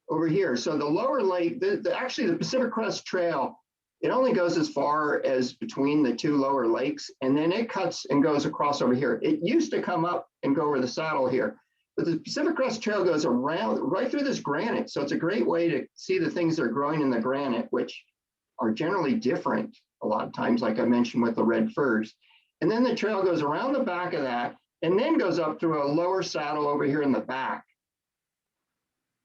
over here. So the lower lake, actually the Pacific Crest Trail, it only goes as far as between the two lower lakes, and then it cuts and goes across over here. It used to come up and go over the saddle here, but the Pacific Crest Trail goes around right through this granite. So it's a great way to see the things that are growing in the granite, which are generally different a lot of times, like I mentioned with the red firs. And then the trail goes around the back of that and then goes up through a lower saddle over here in the back.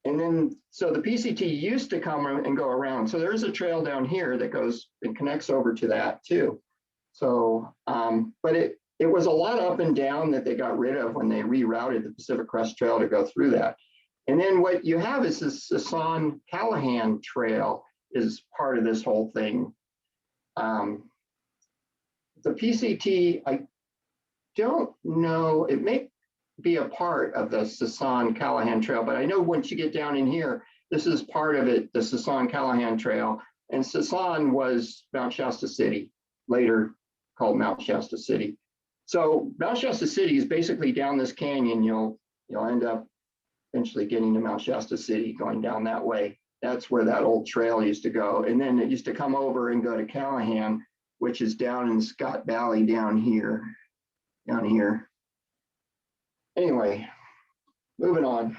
And then, so the PCT used to come and go around. So there's a trail down here that goes and connects over to that too. So, but it was a lot up and down that they got rid of when they rerouted the Pacific Crest Trail to go through that. And then what you have is this Sassan Callahan Trail is part of this whole thing. The PCT, I don't know, it may be a part of the Sassan Callahan Trail, but I know once you get down in here, this is part of it, the Sassan Callahan Trail. And Sassan was Mount Shasta City, later called Mount Shasta City. So Mount Shasta City is basically down this canyon. You'll end up eventually getting to Mount Shasta City going down that way. That's where that old trail used to go. And then it used to come over and go to Callahan, which is down in Scott Valley down here. Anyway, moving on.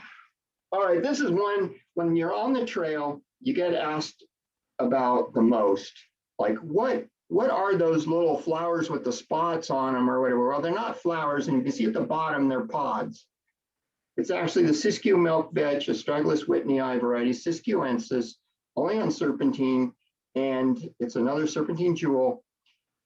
All right, this is one, when you're on the trail, you get asked about the most, like what are those little flowers with the spots on them or whatever? Well, they're not flowers, and you can see at the bottom, they're pods. It's actually the Siskiyou milk vetch, Astragalus whitneyi variety, Siskiyou Ensis, only on serpentine, and it's another serpentine jewel,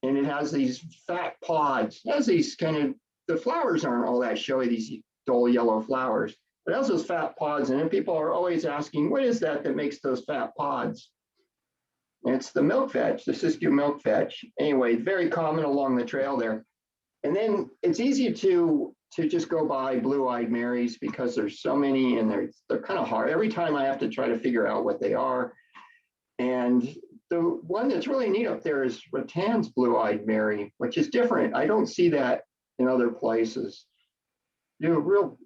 and it has these fat pods. It has these kind of, the flowers aren't all that showy, these dull yellow flowers, but it has those fat pods, and then people are always asking, what is that makes those fat pods? And it's the milk vetch, the Siskiyou milk vetch. Anyway, very common along the trail there. And then it's easy to just go by blue-eyed Marys because there's so many and they're kind of hard. Every time I have to try to figure out what they are. And the one that's really neat up there is Rattan's blue-eyed Mary, which is different. I don't see that in other places. You're real,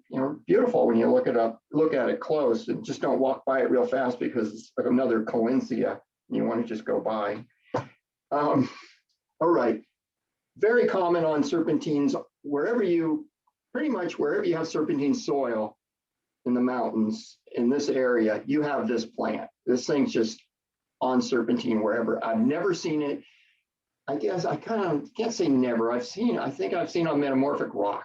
beautiful when you look at it close, and just don't walk by it real fast because it's like another Colinsia. You want to just go by. All right. Very common on serpentines, pretty much wherever you have serpentine soil in the mountains, in this area, you have this plant. This thing's just on serpentine wherever. I've never seen it. I guess I kind of can't say never. I think I've seen on metamorphic rock,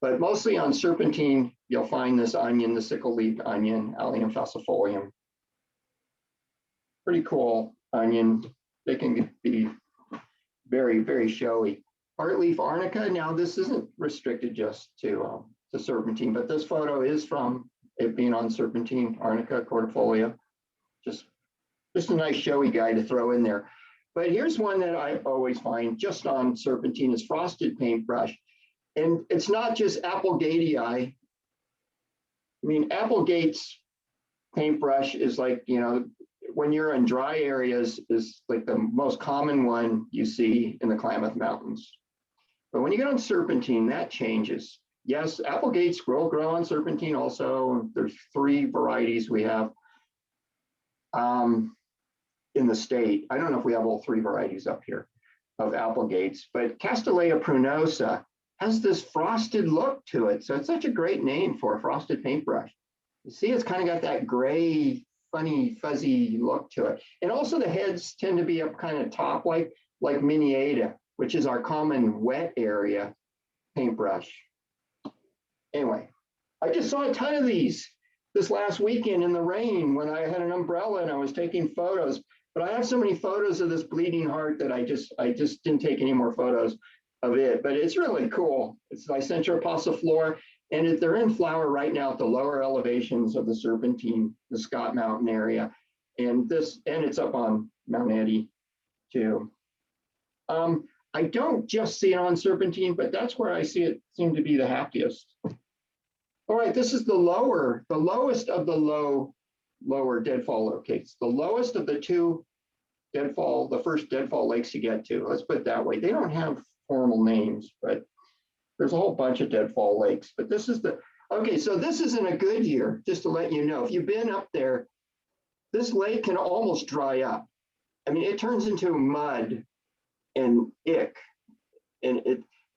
but mostly on serpentine, you'll find this onion, the sickle-leaved onion, Allium falcifolium. Pretty cool onion. They can be very, very showy. Heartleaf arnica. Now this isn't restricted just to serpentine, but this photo is from it being on serpentine, arnica cordifolia. Just a nice showy guy to throw in there. But here's one that I always find just on serpentine is frosted paintbrush. And it's not just Applegateii. I mean, Applegate's paintbrush is like, when you're in dry areas, is like the most common one you see in the Klamath Mountains. But when you get on serpentine, that changes. Yes, Applegates will grow on serpentine also. There's 3 varieties we have in the state. I don't know if we have all 3 varieties up here of Applegates, but Castella Prunosa has this frosted look to it. So it's such a great name for a frosted paintbrush. You see, it's kind of got that gray, funny, fuzzy look to it. And also the heads tend to be up kind of top like Miniata, which is our common wet area paintbrush. Anyway, I just saw a ton of these this last weekend in the rain when I had an umbrella and I was taking photos. But I have so many photos of this bleeding heart that I just didn't take any more photos of it. But it's really cool. It's Lycentra passiflora, and they're in flower right now at the lower elevations of the Serpentine, the Scott Mountain area, and it's up on Mount Eddy too. I don't just see it on Serpentine, but that's where I see it seem to be the happiest. All right, this is the lowest of the lower deadfall locates. The lowest of the two deadfall, the first deadfall lakes you get to. Let's put it that way. They don't have formal names, but there's a whole bunch of deadfall lakes. But this is okay, so this isn't a good year, just to let you know. If you've been up there, this lake can almost dry up. I mean, it turns into mud and ick.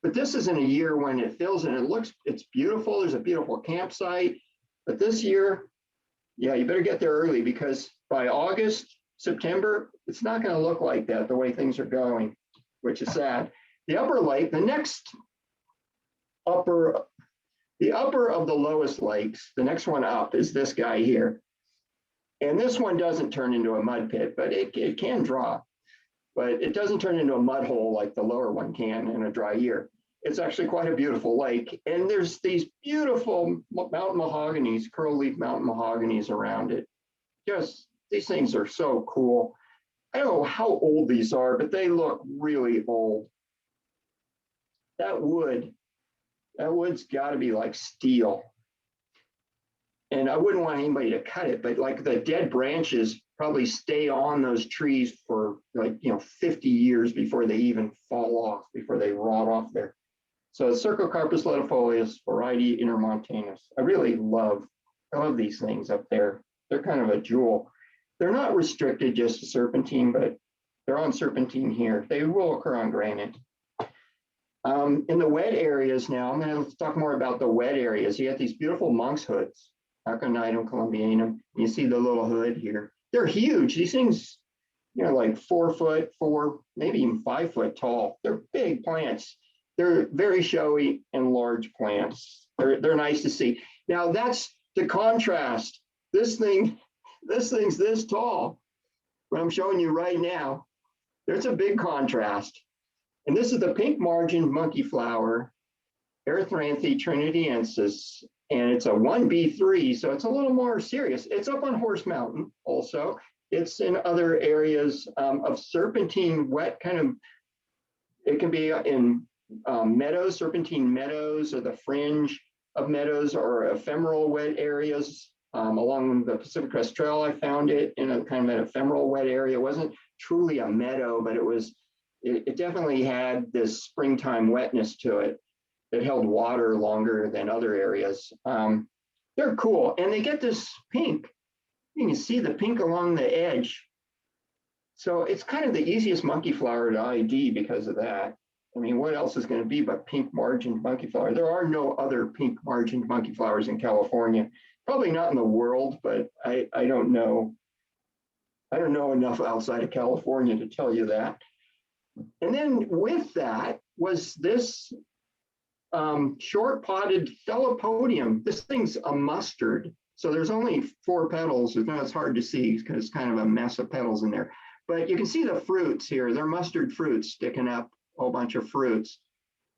But this isn't a year when it fills and it's beautiful. There's a beautiful campsite. But this year, yeah, you better get there early because by August, September, it's not going to look like that the way things are going, which is sad. The upper lake, the upper of the lowest lakes, the next one up is this guy here. And this one doesn't turn into a mud pit, but it can drop. But it doesn't turn into a mud hole like the lower one can in a dry year. It's actually quite a beautiful lake. And there's these beautiful mountain mahoganies, curl leaf mountain mahoganies around it. Just, these things are so cool. I don't know how old these are, but they look really old. That wood's got to be like steel. And I wouldn't want anybody to cut it, but like the dead branches probably stay on those trees for 50 years before they even fall off, before they rot off there. So Circocarpus Lotifolia, variety intermontanus. I love these things up there. They're kind of a jewel. They're not restricted just to serpentine, but they're on serpentine here. They will occur on granite. In the wet areas now, I'm going to talk more about the wet areas. You have these beautiful monk's hoods, Arcuatis, Colombianum. You see the little hood here. They're huge. These things, like 4 foot, maybe even 5 foot tall. They're big plants. They're very showy and large plants. They're nice to see. Now that's the contrast. This thing's this tall. What I'm showing you right now, there's a big contrast. And this is the pink margined monkey flower, Arthranthy Trinity Ensis, and it's a 1B3, so it's a little more serious. It's up on Horse Mountain also. It's in other areas of serpentine wet it can be in meadows, serpentine meadows, or the fringe of meadows, or ephemeral wet areas. Along the Pacific Crest Trail, I found it in a kind of an ephemeral wet area. It wasn't truly a meadow, but it definitely had this springtime wetness to it that held water longer than other areas. They're cool, and they get this pink. You can see the pink along the edge. So it's kind of the easiest monkey flower to ID because of that. I mean, what else is going to be but pink margined monkey flower? There are no other pink margined monkey flowers in California. Probably not in the world, but I don't know. I don't know enough outside of California to tell you that. And then with that was this short potted Thelopodium. This thing's a mustard. So there's only 4 petals. It's hard to see because it's kind of a mess of petals in there. But you can see the fruits here. They're mustard fruits sticking up, a whole bunch of fruits.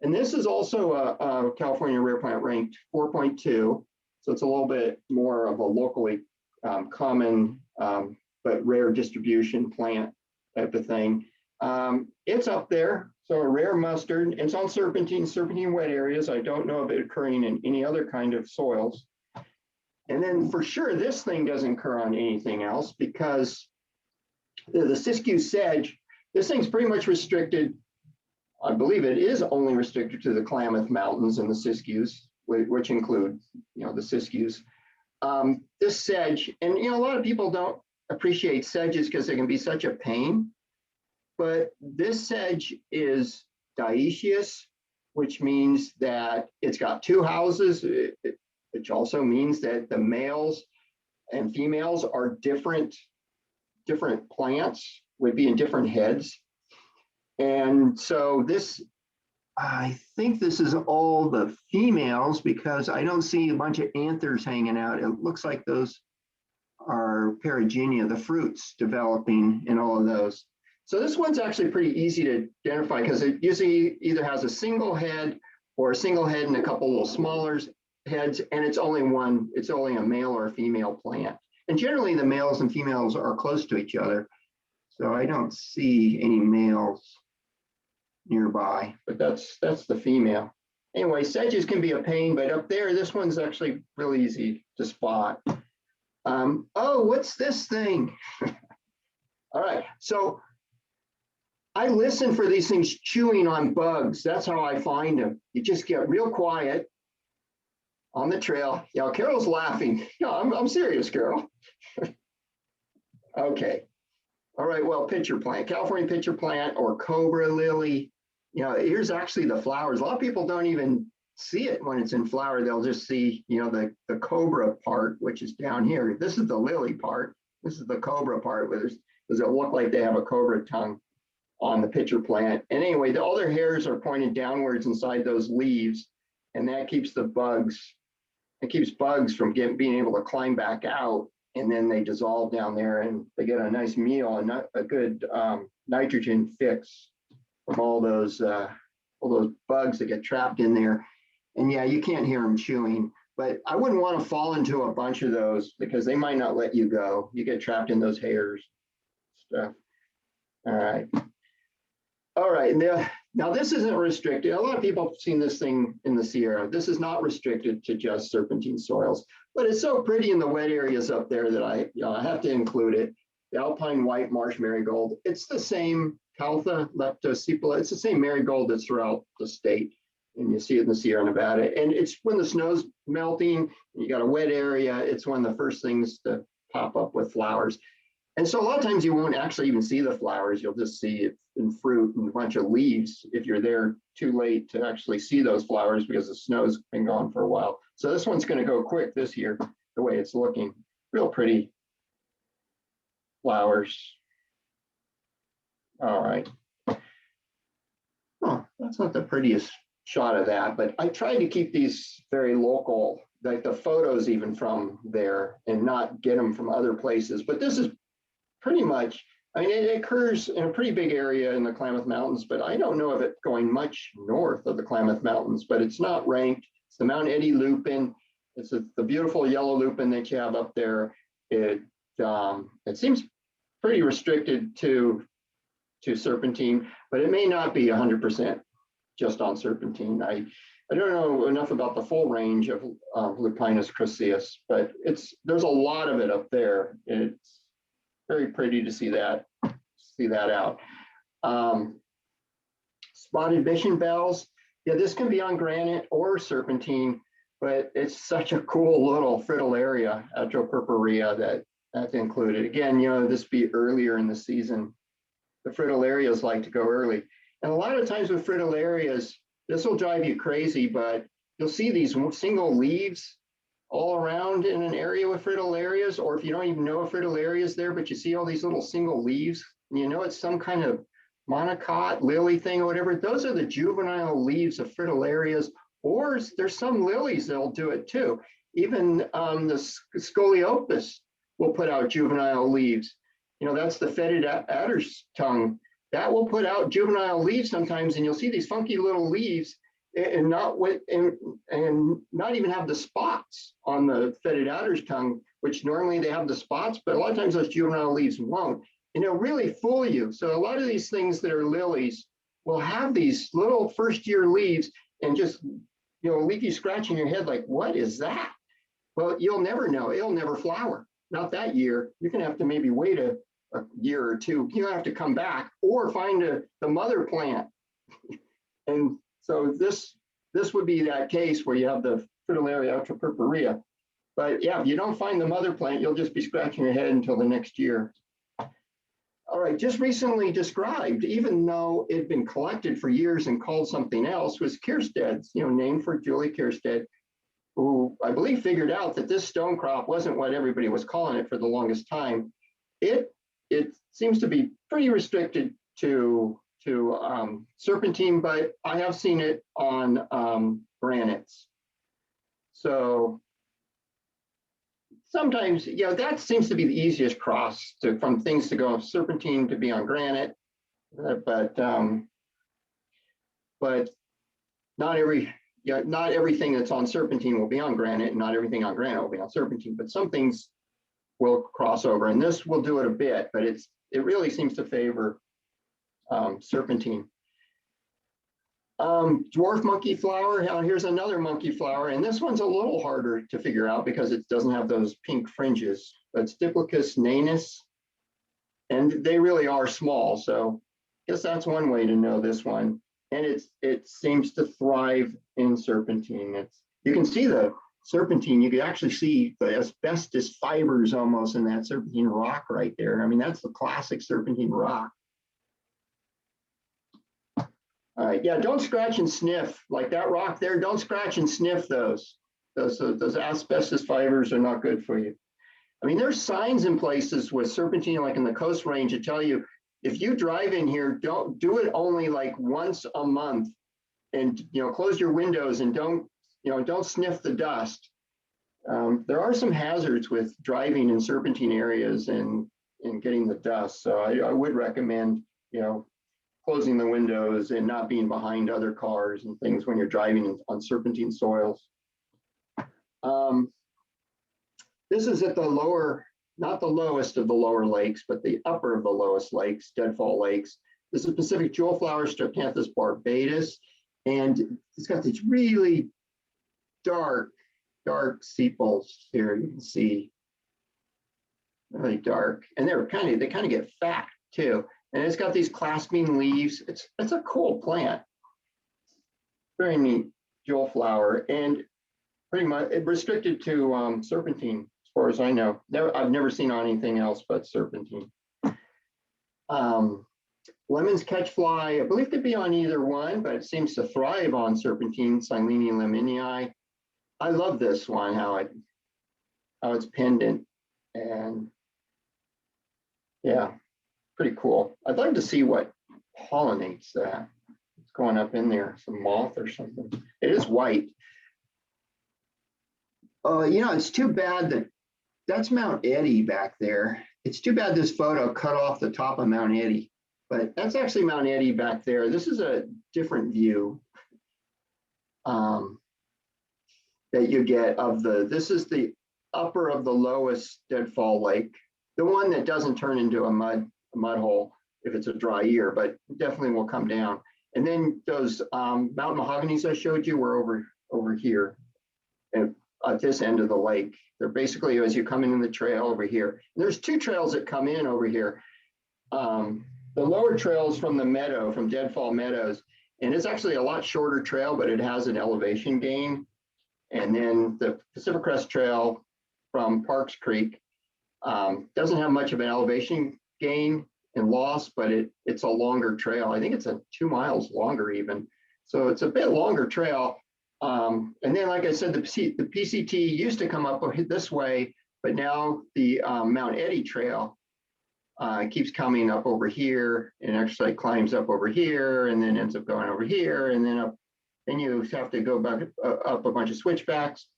And this is also a California rare plant ranked 4.2. So it's a little bit more of a locally common but rare distribution plant type of thing. It's up there, so a rare mustard. It's on serpentine wet areas. I don't know of it occurring in any other kind of soils. And then for sure, this thing doesn't occur on anything else because the Siskiyou sedge, this thing's pretty much restricted. I believe it is only restricted to the Klamath Mountains and the Siskiyous, which include, the Siskiyous. This sedge, and a lot of people don't appreciate sedges because they can be such a pain. But this sedge is dioecious, which means that it's got 2 houses, which also means that the males and females are different plants, would be in different heads. And so I think this is all the females because I don't see a bunch of anthers hanging out. It looks like those are perigenia, the fruits developing in all of those. So this one's actually pretty easy to identify because it usually either has a single head or a single head and a couple little smaller heads, and it's only a male or a female plant. And generally the males and females are close to each other. So I don't see any males nearby, but that's the female. Anyway, sedges can be a pain, but up there, this one's actually really easy to spot. Oh, what's this thing? All right, so I listen for these things chewing on bugs. That's how I find them. You just get real quiet on the trail. Yeah, Carol's laughing. No, I'm serious, Carol. Okay. All right, well, pitcher plant, California pitcher plant or cobra lily. You know, here's actually the flowers. A lot of people don't even see it when it's in flower. They'll just see, you know, the cobra part, which is down here. This is the lily part. This is the cobra part. Does it look like they have a cobra tongue on the pitcher plant? And anyway, all their hairs are pointed downwards inside those leaves, and that keeps the bugs, it keeps bugs from being able to climb back out, and then they dissolve down there and they get a nice meal and a good nitrogen fix from all those bugs that get trapped in there. And yeah, you can't hear them chewing, but I wouldn't want to fall into a bunch of those because they might not let you go. You get trapped in those hairs stuff. All right. All right, now this isn't restricted. A lot of people have seen this thing in the Sierra. This is not restricted to just serpentine soils, but it's so pretty in the wet areas up there that I have to include it. The Alpine white marsh marigold. It's the same Caltha leptosepala. It's the same marigold that's throughout the state, and you see it in the Sierra Nevada. And it's when the snow's melting, and you got a wet area, it's one of the first things to pop up with flowers. And so a lot of times you won't actually even see the flowers. You'll just see it in fruit and a bunch of leaves if you're there too late to actually see those flowers because the snow's been gone for a while. So this one's going to go quick this year, the way it's looking. Real pretty flowers. All right. Oh, that's not the prettiest shot of that, but I tried to keep these very local, like the photos even from there, and not get them from other places. But this is pretty much, I mean, it occurs in a pretty big area in the Klamath Mountains, but I don't know of it going much north of the Klamath Mountains, but it's not ranked. It's the Mount Eddy lupin. It's the beautiful yellow lupin that you have up there. It seems pretty restricted to serpentine, but it may not be 100% just on serpentine. I don't know enough about the full range of Lupinus cruceus, but there's a lot of it up there. It's very pretty to see that out. Spotted mission bells. Yeah, this can be on granite or serpentine, but it's such a cool little fritillaria, Atropurpurea, that's included. Again, you know, this be earlier in the season. The fritillarias like to go early. And a lot of times with fritillarias, this will drive you crazy, but you'll see these single leaves all around in an area with fritillarias, or if you don't even know a fritillaria is there, but you see all these little single leaves, and you know it's some kind of monocot, lily thing or whatever. Those are the juvenile leaves of fritillarias, or there's some lilies that'll do it too. Even the Scoliopas will put out juvenile leaves. You know, that's the fetid adder's tongue. That will put out juvenile leaves sometimes, and you'll see these funky little leaves and not even have the spots on the fetid adder's tongue, which normally they have the spots, but a lot of times those juvenile leaves won't. And it'll really fool you. So a lot of these things that are lilies will have these little first year leaves and just, you know, leave you scratching your head like, what is that? Well, you'll never know. It'll never flower. Not that year. You're going to have to maybe wait a year or two. You have to come back or find the mother plant. And so this would be that case where you have the Fritillaria Atropurpurea. But yeah, if you don't find the mother plant, you'll just be scratching your head until the next year. All right, just recently described, even though it had been collected for years and called something else, was Kierstead's, you know, named for Julie Kierstead, who I believe figured out that this stone crop wasn't what everybody was calling it for the longest time. It seems to be pretty restricted to serpentine, but I have seen it on granites. So sometimes, yeah, that seems to be the easiest cross from things to go serpentine to be on granite, but not everything that's on serpentine will be on granite, and not everything on granite will be on serpentine, but some things will cross over, and this will do it a bit, but it really seems to favor serpentine. Dwarf monkey flower. Now here's another monkey flower, and this one's a little harder to figure out because it doesn't have those pink fringes. But Diplochus nanus, and they really are small. So I guess that's one way to know this one. And it seems to thrive in serpentine. You can see the serpentine. You can actually see the asbestos fibers almost in that serpentine rock right there. I mean, that's the classic serpentine rock. All right, yeah, don't scratch and sniff like that rock there. Don't scratch and sniff those. Those asbestos fibers are not good for you. I mean, there's signs in places with serpentine, like in the Coast Range, that tell you if you drive in here, don't do it only like once a month, and close your windows and don't sniff the dust. There are some hazards with driving in serpentine areas and getting the dust. So I would recommend closing the windows and not being behind other cars and things when you're driving on serpentine soils. This is at the lower, not the lowest of the lower lakes, but the upper of the lowest lakes, deadfall lakes. This is Pacific jewel flower, Ceanothus barbatus, and it's got these really dark sepals here. You can see really dark, and they kind of get fat too. And it's got these clasping leaves. It's a cool plant. Very neat jewel flower, and pretty much restricted to serpentine, as far as I know. I've never seen anything else but serpentine. Lemons catch fly, I believe could be on either one, but it seems to thrive on serpentine, Silene leminii. I love this one, how it's pendant, and yeah, pretty cool. I'd like to see what pollinates that. It's going up in there, some moth or something. It is white. It's too bad that's Mount Eddy back there. It's too bad this photo cut off the top of Mount Eddy, but that's actually Mount Eddy back there. This is a different view that you get of this is the upper of the lowest deadfall lake, the one that doesn't turn into a mud hole if it's a dry year, but definitely will come down. And then those mountain mahoganies I showed you were over here at this end of the lake. They're basically as you come in the trail over here. And there's two trails that come in over here. The lower trail is from the meadow, from Deadfall Meadows, and it's actually a lot shorter trail, but it has an elevation gain. And then the Pacific Crest Trail from Parks Creek doesn't have much of an elevation gain and loss, but it's a longer trail. I think it's 2 miles longer even. So it's a bit longer trail. And then, like I said, the PCT used to come up this way, but now the Mount Eddy Trail keeps coming up over here and actually climbs up over here and then ends up going over here and then up. Then you have to go back up a bunch of switchbacks.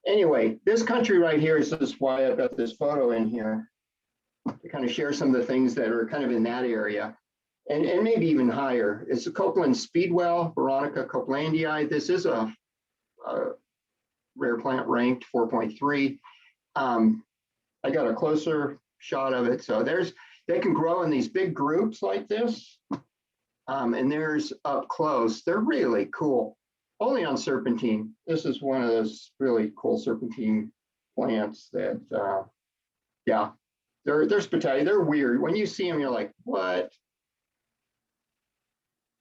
Anyway, this country right here is just why I've got this photo in here to kind of share some of the things that are kind of in that area. And maybe even higher. It's the Copeland Speedwell, Veronica Coplandii. This is a rare plant ranked 4.3. I got a closer shot of it. So they can grow in these big groups like this. And there's up close. They're really cool. Only on serpentine. This is one of those really cool serpentine plants that, yeah, they're spectacular. They're weird. When you see them, you're like, what?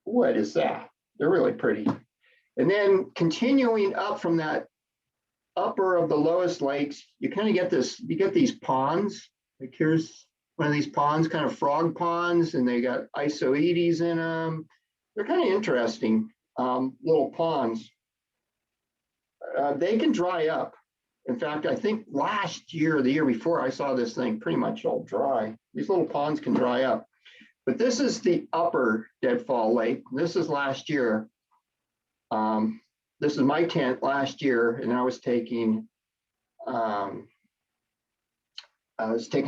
What is that? They're really pretty. And then continuing up from that upper of the lowest lakes, you kind of get these ponds. Like here's one of these ponds, kind of frog ponds, and they got isoedes in them. They're kind of interesting little ponds. They can dry up. In fact, I think last year or the year before, I saw this thing pretty much all dry. These little ponds can dry up. But this is the upper Deadfall Lake. This is last year. This is my tent last year, and I was taking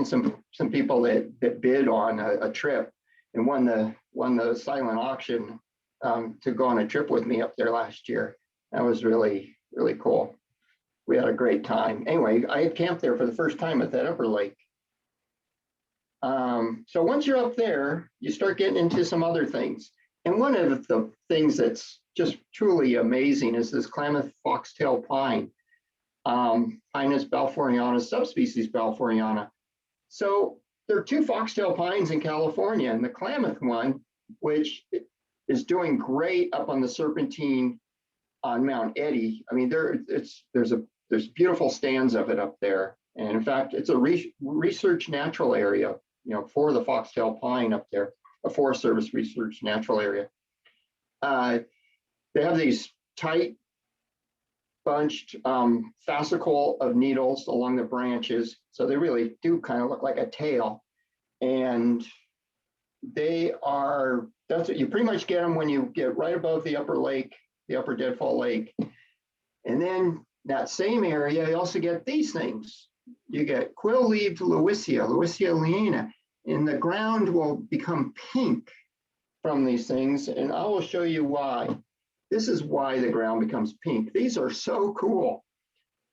some people that bid on a trip and won the silent auction to go on a trip with me up there last year. That was really, really cool. We had a great time. Anyway, I had camped there for the first time at that upper lake. So once you're up there, you start getting into some other things. And one of the things that's just truly amazing is this Klamath foxtail pine, Pinus balfouriana, subspecies balfouriana. So there are two foxtail pines in California, and the Klamath one, which is doing great up on the Serpentine on Mount Eddy. I mean, there's beautiful stands of it up there. And in fact, it's a research natural area, for the foxtail pine up there, a Forest Service research natural area. They have these tight bunched fascicle of needles along the branches. So they really do kind of look like a tail. And that's what you pretty much get them when you get right above the upper lake, the upper deadfall lake. And then that same area, you also get these things. You get quill-leaved Lewisia liana, and the ground will become pink from these things. And I will show you why. This is why the ground becomes pink. These are so cool.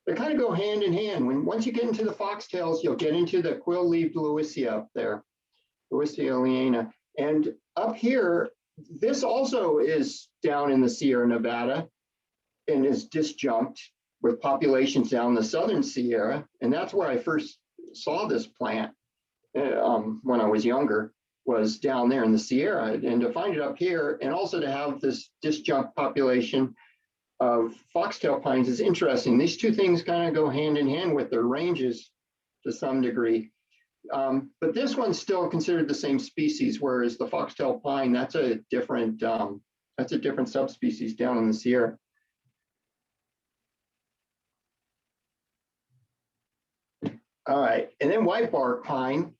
They kind of go hand in hand. Once you get into the foxtails, you'll get into the quill-leaved Lewisia up there, Lewisia liana. And up here, this also is down in the Sierra Nevada and is disjunct with populations down the southern Sierra. And that's where I first saw this plant when I was younger, was down there in the Sierra. And to find it up here, and also to have this disjunct population of foxtail pines is interesting. These two things kind of go hand in hand with their ranges to some degree. But this one's still considered the same species, whereas the foxtail pine, that's a different subspecies down in the Sierra. All right, and then white bark pine,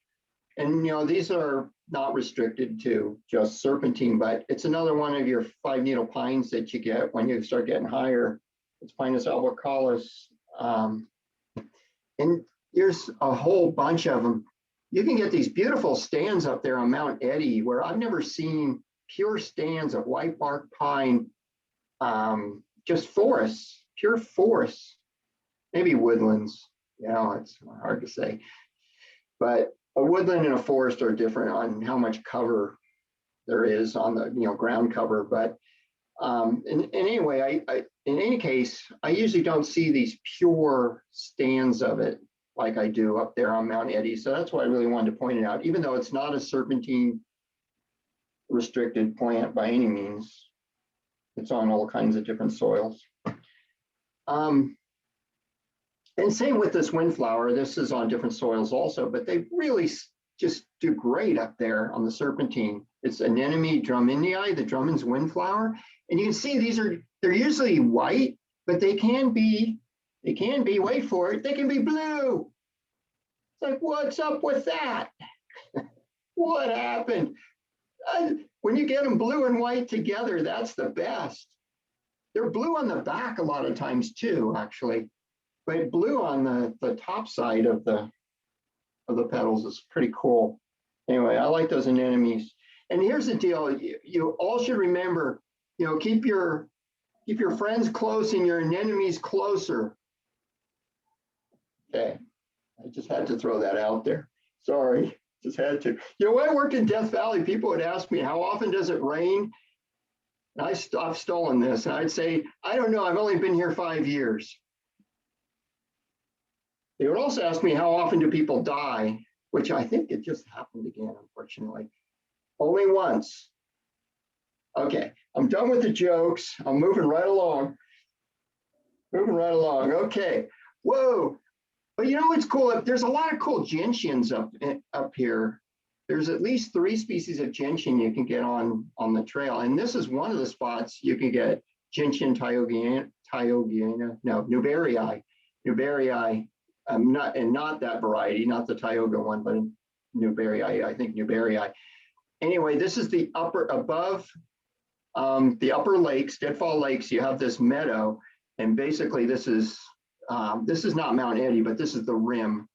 and these are not restricted to just serpentine, but it's another one of your 5-needle pines that you get when you start getting higher. It's Pinus albicollis, and there's a whole bunch of them. You can get these beautiful stands up there on Mount Eddy, where I've never seen pure stands of white bark pine, just forests, pure forests, maybe woodlands. It's hard to say, but a woodland and a forest are different on how much cover there is on the ground cover. But in any case, I usually don't see these pure stands of it like I do up there on Mount Eddy. So that's why I really wanted to point it out, even though it's not a serpentine restricted plant by any means. It's on all kinds of different soils. And same with this windflower. This is on different soils also, but they really just do great up there on the Serpentine. It's Anemone drummondii, the Drummond's windflower. And you can see they're usually white, but they can be, wait for it, they can be blue. It's like, what's up with that? What happened? When you get them blue and white together, that's the best. They're blue on the back a lot of times too, actually. But blue on the top side of the petals is pretty cool. Anyway, I like those anemones. And here's the deal: you all should remember, keep your friends close and your anemones closer. Okay, I just had to throw that out there. Sorry, just had to. When I worked in Death Valley, people would ask me, how often does it rain? And I've stolen this, and I'd say, I don't know. I've only been here 5 years. They would also ask me, how often do people die? Which I think it just happened again, unfortunately. Only once. Okay, I'm done with the jokes. I'm moving right along. Okay, whoa. But what's cool? There's a lot of cool gentians up here. There's at least 3 species of gentian you can get on the trail. And this is one of the spots you can get gentian newberrii. Not that variety, not the Tioga one, but Newberrii, I think Newberrii. Anyway, this is the above the upper lakes, deadfall lakes. You have this meadow, and basically this is not Mount Eddy, but this is the rim.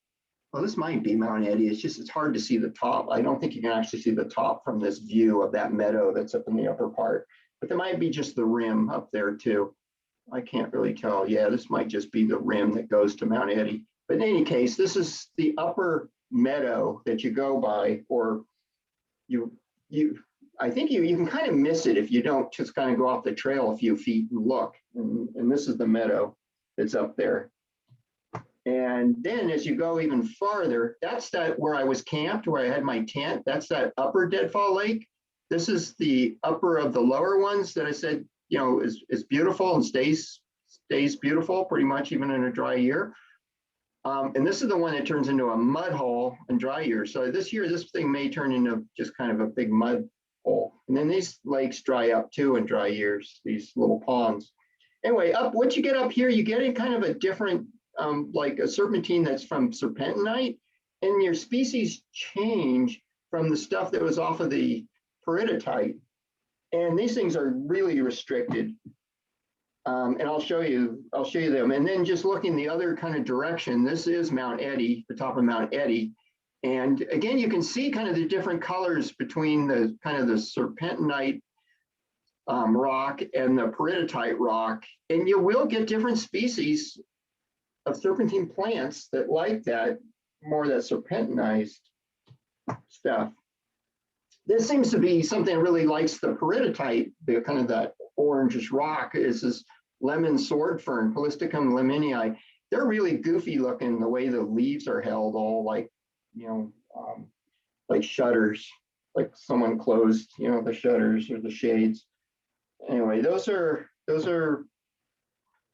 Well, this might be Mount Eddy. It's hard to see the top. I don't think you can actually see the top from this view of that meadow that's up in the upper part, but there might be just the rim up there too. I can't really tell. Yeah, this might just be the rim that goes to Mount Eddy. But in any case, this is the upper meadow that you go by, or I think you can kind of miss it if you don't just kind of go off the trail a few feet and look. And this is the meadow that's up there. And then as you go even farther, that's that where I was camped, where I had my tent. That's that upper Deadfall Lake. This is the upper of the lower ones that I said, you know, is beautiful and stays beautiful pretty much even in a dry year. And this is the one that turns into a mud hole in dry years. So this year, this thing may turn into just kind of a big mud hole. And then these lakes dry up too in dry years, these little ponds. Anyway, once you get up here, you get in kind of a different, like a serpentine that's from serpentinite, and your species change from the stuff that was off of the peridotite. And these things are really restricted. And I'll show you them. And then just looking the other kind of direction, this is Mount Eddy, the top of Mount Eddy. And again, you can see kind of the different colors between the kind of the serpentinite rock and the peridotite rock. And you will get different species of serpentine plants that like that, more that serpentinized stuff. This seems to be something that really likes the peridotite, the kind of that orangish rock. Is this lemon sword fern, Polystichum leminii. They're really goofy looking, the way the leaves are held, all like, you know, like shutters, like someone closed, you know, the shutters or the shades. Anyway, those are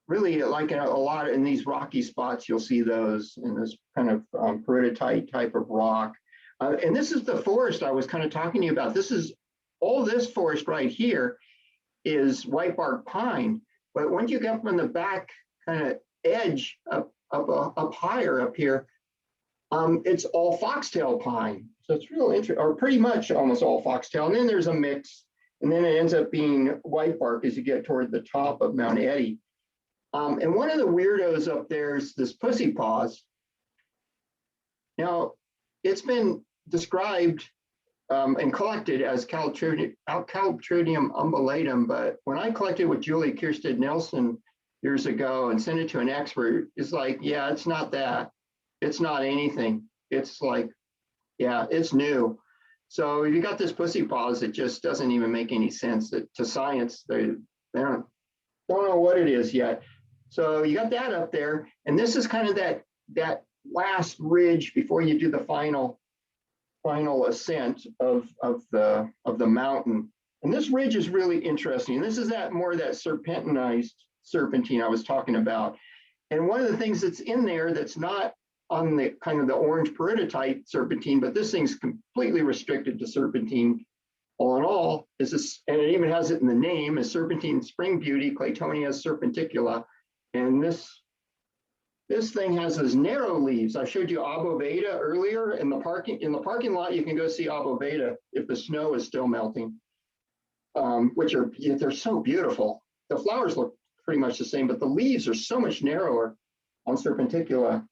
really like a lot in these rocky spots. You'll see those in this kind of peridotite type of rock. And this is the forest I was kind of talking to you about. This is all this forest right here is white bark pine. But once you get up on the back kind of edge up higher up here, it's all foxtail pine. So it's real interesting, or pretty much almost all foxtail. And then there's a mix, and then it ends up being white bark as you get toward the top of Mount Eddy. And one of the weirdos up there is this pussy paws. Now, it's been described and collected as Caltrinium umbulatum, but when I collected with Julie Kiersted Nelson years ago and sent it to an expert, it's like, yeah, it's not that. It's not anything. It's like, yeah, it's new. So you got this pussy paws, it just doesn't even make any sense that to science. They don't know what it is yet. So you got that up there, and this is kind of that last ridge before you do the final ascent of the mountain. And this ridge is really interesting. This is more of that serpentinized serpentine I was talking about. And one of the things that's in there that's not on the kind of the orange peridotite serpentine, but this thing's completely restricted to serpentine. All in all, is this, and it even has it in the name, is Serpentine Spring Beauty, Claytonia serpenticula. And this thing has those narrow leaves. I showed you Aboveda earlier in the parking lot. You can go see Aboveda if the snow is still melting, they're so beautiful. The flowers look pretty much the same, but the leaves are so much narrower on serpenticula.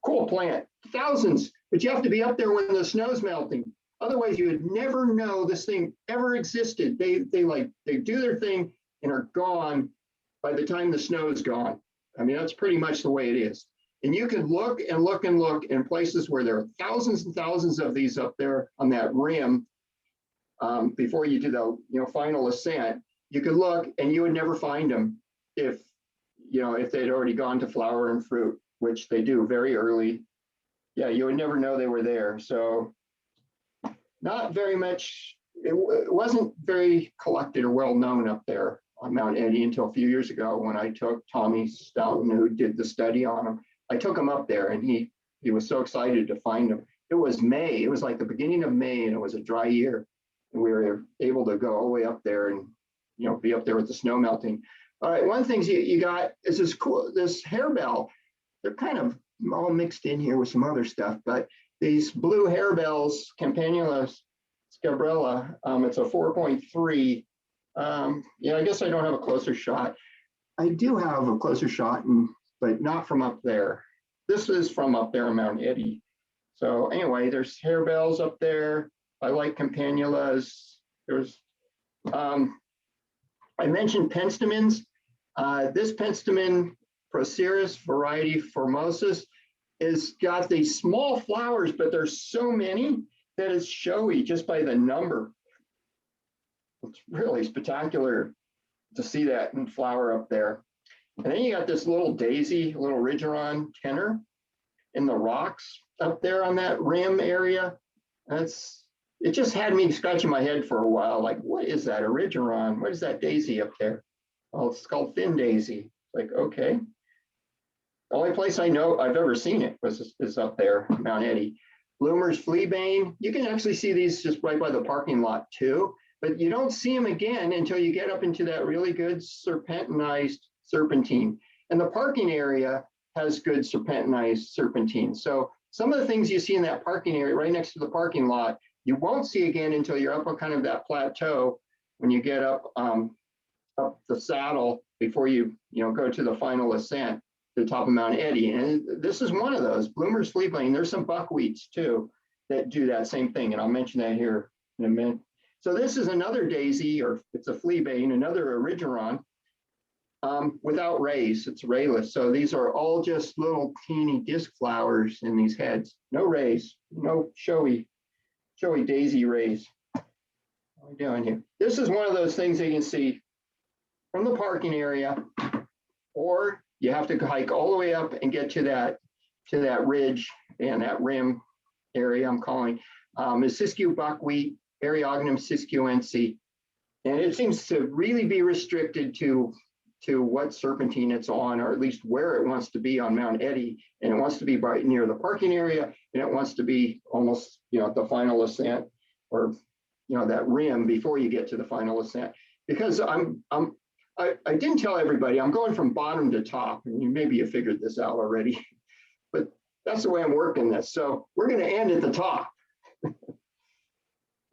Cool plant, thousands, but you have to be up there when the snow's melting. Otherwise, you would never know this thing ever existed. They do their thing and are gone by the time the snow is gone. I mean, that's pretty much the way it is. And you can look and look and look in places where there are thousands and thousands of these up there on that rim before you do the final ascent. You could look and you would never find them if they'd already gone to flower and fruit, which they do very early. Yeah, you would never know they were there. So not very much, it wasn't very collected or well known up there on Mount Eddy until a few years ago when I took Tommy Stoughton, who did the study on him. I took him up there and he was so excited to find him. It was May, it was like the beginning of May, and it was a dry year. And we were able to go all the way up there and be up there with the snow melting. All right, one of the things you got is this harebell. They're kind of all mixed in here with some other stuff, but these blue harebells, Campanula scabrella, it's a 4.3. Yeah, I guess I don't have a closer shot. I do have a closer shot, but not from up there. This is from up there on Mount Eddy. So anyway, there's harebells up there. I like campanulas. There's, I mentioned penstemons. This penstemon, Proceres variety formosus, is got these small flowers, but there's so many that it's showy just by the number. It's really spectacular to see that in flower up there. And then you got this little daisy, little Rigeron tenor in the rocks up there on that rim area. It just had me scratching my head for a while. Like, what is that, a Rigeron? What is that daisy up there? Oh, it's called thin daisy. Like, okay. The only place I know I've ever seen it is up there, Mount Eddy. Bloomer's fleabane. You can actually see these just right by the parking lot too, but you don't see them again until you get up into that really good serpentinized serpentine. And the parking area has good serpentinized serpentine. So some of the things you see in that parking area right next to the parking lot, you won't see again until you're up on kind of that plateau when you get up the saddle before you go to the final ascent to the top of Mount Eddy. And this is one of those, Bloomer's fleabane. There's some buckwheats too that do that same thing. And I'll mention that here in a minute. So this is another daisy, or it's a fleabane, another Rigeron, without rays. It's rayless. So these are all just little teeny disc flowers in these heads. No rays, no showy daisy rays. What are we doing here? This is one of those things that you can see from the parking area, or you have to hike all the way up and get to that ridge and that rim area I'm calling. Is Siskiyou buckwheat, Eriogonum siskiyouense. And it seems to really be restricted to what serpentine it's on, or at least where it wants to be on Mount Eddy. And it wants to be right near the parking area, and it wants to be almost, at the final ascent, or, that rim before you get to the final ascent. Because I didn't tell everybody, I'm going from bottom to top, and maybe you figured this out already, but that's the way I'm working this. So we're going to end at the top.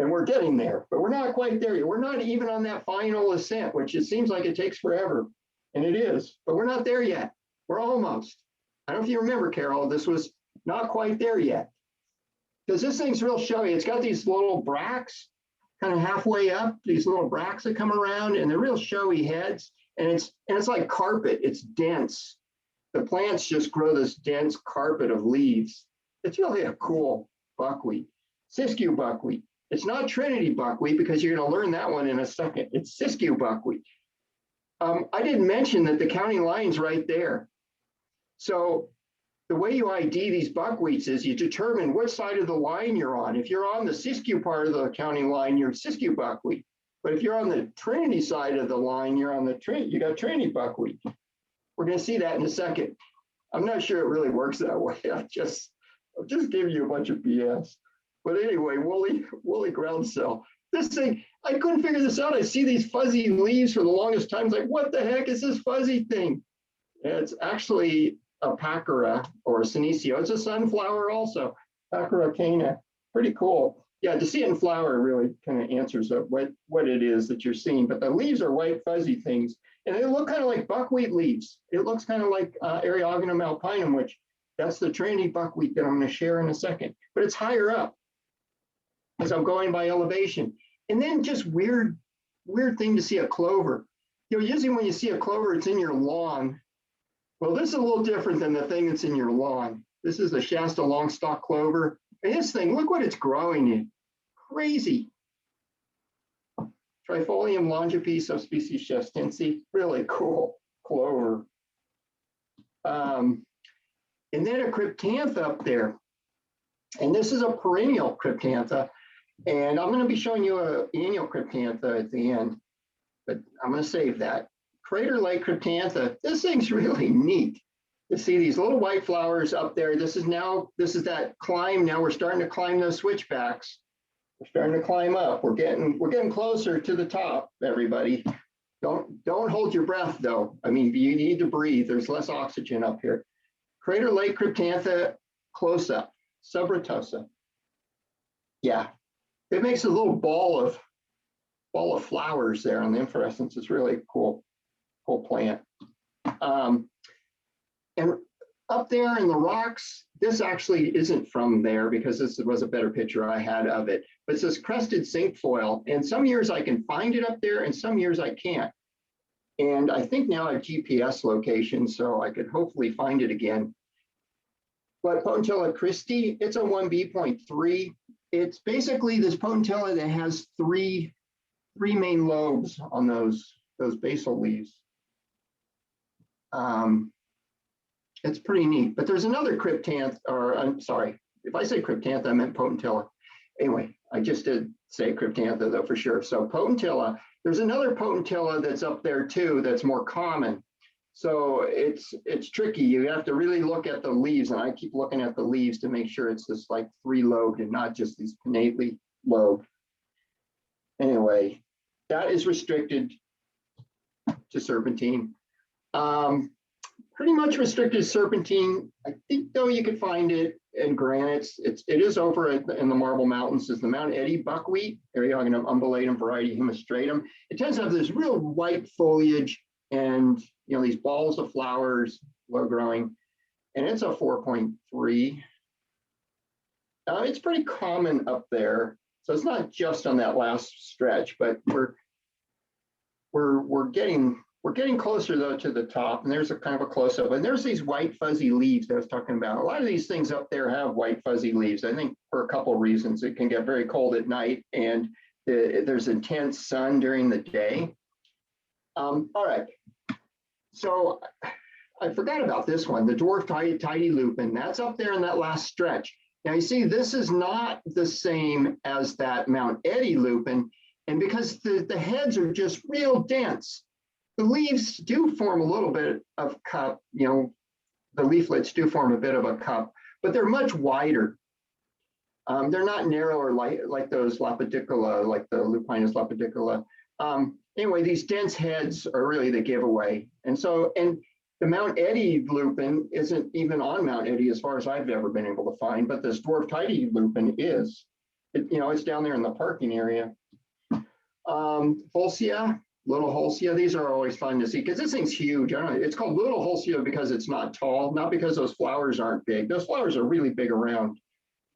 And we're getting there, but we're not quite there yet. We're not even on that final ascent, which it seems like it takes forever. And it is, but we're not there yet. We're almost. I don't know if you remember, Carol, this was not quite there yet. Because this thing's real showy. It's got these little bracts kind of halfway up, these little bracts that come around, and they're real showy heads. And it's like carpet. It's dense. The plants just grow this dense carpet of leaves. It's really a cool buckwheat. Siskiyou buckwheat. It's not Trinity buckwheat, because you're going to learn that one in a second. It's Siskiyou buckwheat. I didn't mention that the county line's right there. So the way you ID these buckwheats is you determine what side of the line you're on. If you're on the Siskiyou part of the county line, you're Siskiyou buckwheat. But if you're on the Trinity side of the line, you're on you got Trinity buckwheat. We're going to see that in a second. I'm not sure it really works that way. I'm just giving you a bunch of BS. But anyway, woolly groundsel. This thing, I couldn't figure this out. I see these fuzzy leaves for the longest time. It's like, what the heck is this fuzzy thing? And it's actually a Pachyra or a Senecio. It's a sunflower also, Pachyra cana. Pretty cool. Yeah, to see it in flower really kind of answers up what it is that you're seeing. But the leaves are white fuzzy things, and they look kind of like buckwheat leaves. It looks kind of like Eriogonum alpinum, which that's the Trinity buckwheat that I'm going to share in a second. But it's higher up, as I'm going by elevation. And then just weird thing to see a clover. Usually when you see a clover, it's in your lawn. Well, this is a little different than the thing that's in your lawn. This is a Shasta longstalk clover. And this thing, look what it's growing in. Crazy. Trifolium longipi subspecies shastense. Really cool clover. And then a cryptantha up there. And this is a perennial cryptantha. And I'm going to be showing you an annual cryptantha at the end, but I'm going to save that. Crater Lake cryptantha, this thing's really neat to see these little white flowers up there. This is that climb. Now we're starting to climb those switchbacks. We're starting to climb up. We're getting closer to the top, everybody. Don't hold your breath though. I mean, you need to breathe. There's less oxygen up here. Crater Lake cryptantha, close up, subratosa. Yeah. It makes a little ball of flowers there on the inflorescence. It's really a cool plant. And up there in the rocks, this actually isn't from there because this was a better picture I had of it. But it says crested cinquefoil. And some years I can find it up there and some years I can't. And I think now I have GPS location, so I could hopefully find it again. But Potentilla Christi, it's a 1B.3. It's basically this potentilla that has three three main lobes on those basal leaves. It's pretty neat, but there's another cryptanth, or I'm sorry, if I say cryptanth, I meant potentilla. Anyway, I just did say cryptantha though for sure. So potentilla, there's another potentilla that's up there too that's more common. So it's tricky. You have to really look at the leaves, and I keep looking at the leaves to make sure it's just like three-lobed and not just these pinnately lobed. Anyway, that is restricted to serpentine. Pretty much restricted serpentine. I think though you could find it in granites. It is over in the Marble Mountains. Is the Mount Eddy buckwheat, Eriogonum undulatum variety humistratum. It tends to have this real white foliage and these balls of flowers, low growing, and it's a 4.3. It's pretty common up there, so it's not just on that last stretch, but we're getting closer though to the top, and there's a kind of a close-up, and there's these white fuzzy leaves that I was talking about. A lot of these things up there have white fuzzy leaves, I think for a couple of reasons. It can get very cold at night, and there's intense sun during the day. All right, so I forgot about this one, the dwarf tidy lupin. That's up there in that last stretch. Now you see, this is not the same as that Mount Eddy lupin, and because the heads are just real dense, the leaves do form a little bit of cup, the leaflets do form a bit of a cup, but they're much wider. They're not narrower like those Lapidicula, like the Lupinus Lapidicula. Anyway, these dense heads are really the giveaway. And the Mount Eddy lupin isn't even on Mount Eddy as far as I've ever been able to find, but this dwarf tidy lupin is. It's down there in the parking area. Holsia, little Holsia, these are always fun to see because this thing's huge. I don't know, it's called little Holsia because it's not tall, not because those flowers aren't big. Those flowers are really big around.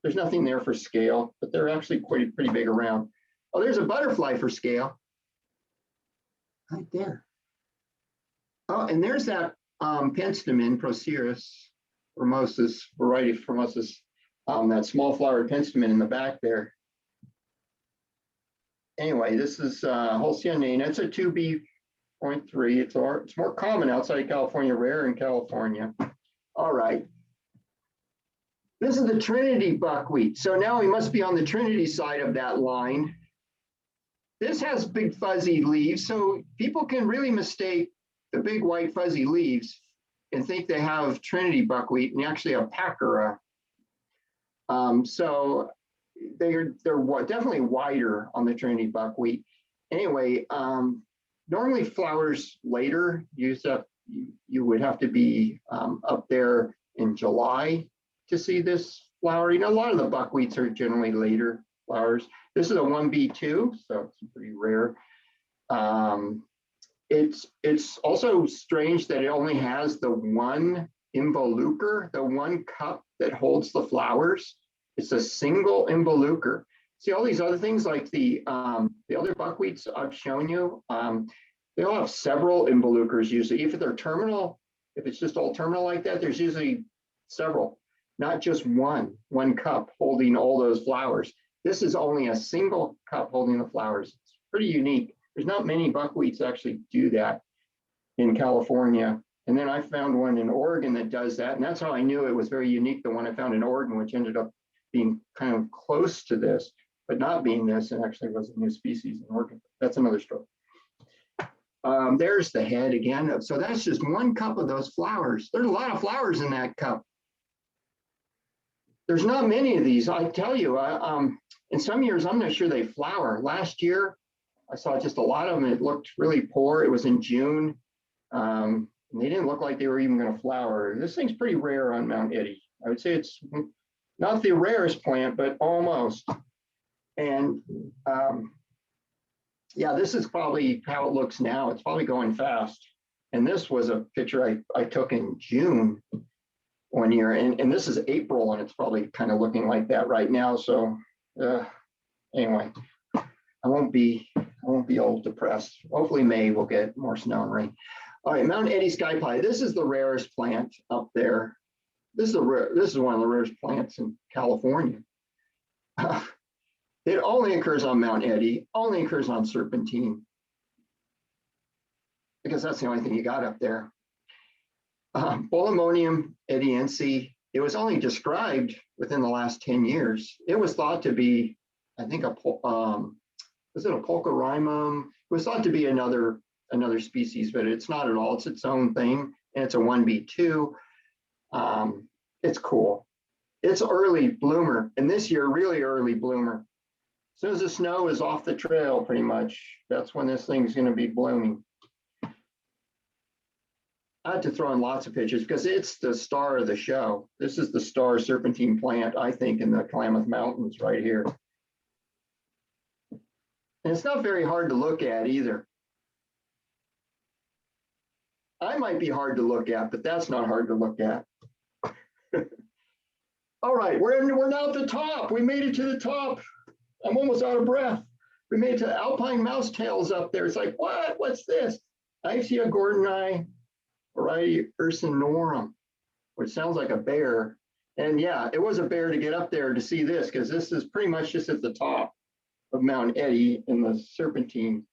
There's nothing there for scale, but they're actually pretty big around. Oh, there's a butterfly for scale. Right there. Oh, and there's that penstemon, Procerus formosus, variety formosus, that small flowered penstemon in the back there. Anyway, this is Holsia nana. It's a 2B.3. It's more common outside California, rare in California. All right. This is the Trinity buckwheat. So now we must be on the Trinity side of that line. This has big fuzzy leaves, so people can really mistake the big white fuzzy leaves and think they have Trinity buckwheat and actually a Pachyra. So they're definitely wider on the Trinity buckwheat. Anyway, normally flowers later. You would have to be up there in July to see this flower. A lot of the buckwheats are generally later flowers. This is a 1B2, so it's pretty rare. It's also strange that it only has the one involucre, the one cup that holds the flowers. It's a single involucre. See all these other things like the other buckwheats I've shown you, they all have several involucres usually. If they're terminal, if it's just all terminal like that, there's usually several, not just one cup holding all those flowers. This is only a single cup holding the flowers. It's pretty unique. There's not many buckwheats actually do that in California. And then I found one in Oregon that does that. And that's how I knew it was very unique, the one I found in Oregon, which ended up being kind of close to this, but not being this, and actually was a new species in Oregon. That's another story. There's the head again. So that's just one cup of those flowers. There's a lot of flowers in that cup. There's not many of these, I tell you. In some years, I'm not sure they flower. Last year, I saw just a lot of them. It looked really poor. It was in June. And they didn't look like they were even going to flower. This thing's pretty rare on Mount Eddy. I would say it's not the rarest plant, but almost. And yeah, this is probably how it looks now. It's probably going fast. And this was a picture I took in June one year. And this is April, and it's probably kind of looking like that right now. So anyway, I won't be all depressed. Hopefully May we'll get more snow and rain. All right, Mount Eddy sky pie. This is the rarest plant up there. This is one of the rarest plants in California. It only occurs on Mount Eddy, only occurs on Serpentine, because that's the only thing you got up there. Bolemonium ediense, it was only described within the last 10 years. It was thought to be, I think, was it a Pulcherrimum? It was thought to be another species, but it's not at all. It's its own thing, and it's a 1B2. It's cool. It's early bloomer, and this year, really early bloomer. As soon as the snow is off the trail, pretty much, that's when this thing's going to be blooming. I had to throw in lots of pictures because it's the star of the show. This is the star serpentine plant, I think, in the Klamath Mountains right here. And it's not very hard to look at either. I might be hard to look at, but that's not hard to look at. All right, we're now at the top. We made it to the top. I'm almost out of breath. We made it to Alpine mouse tails up there. It's like, what? What's this? Ixia gordoni, variety Ursinorum, which sounds like a bear. And yeah, it was a bear to get up there to see this, because this is pretty much just at the top of Mount Eddy in the Serpentine.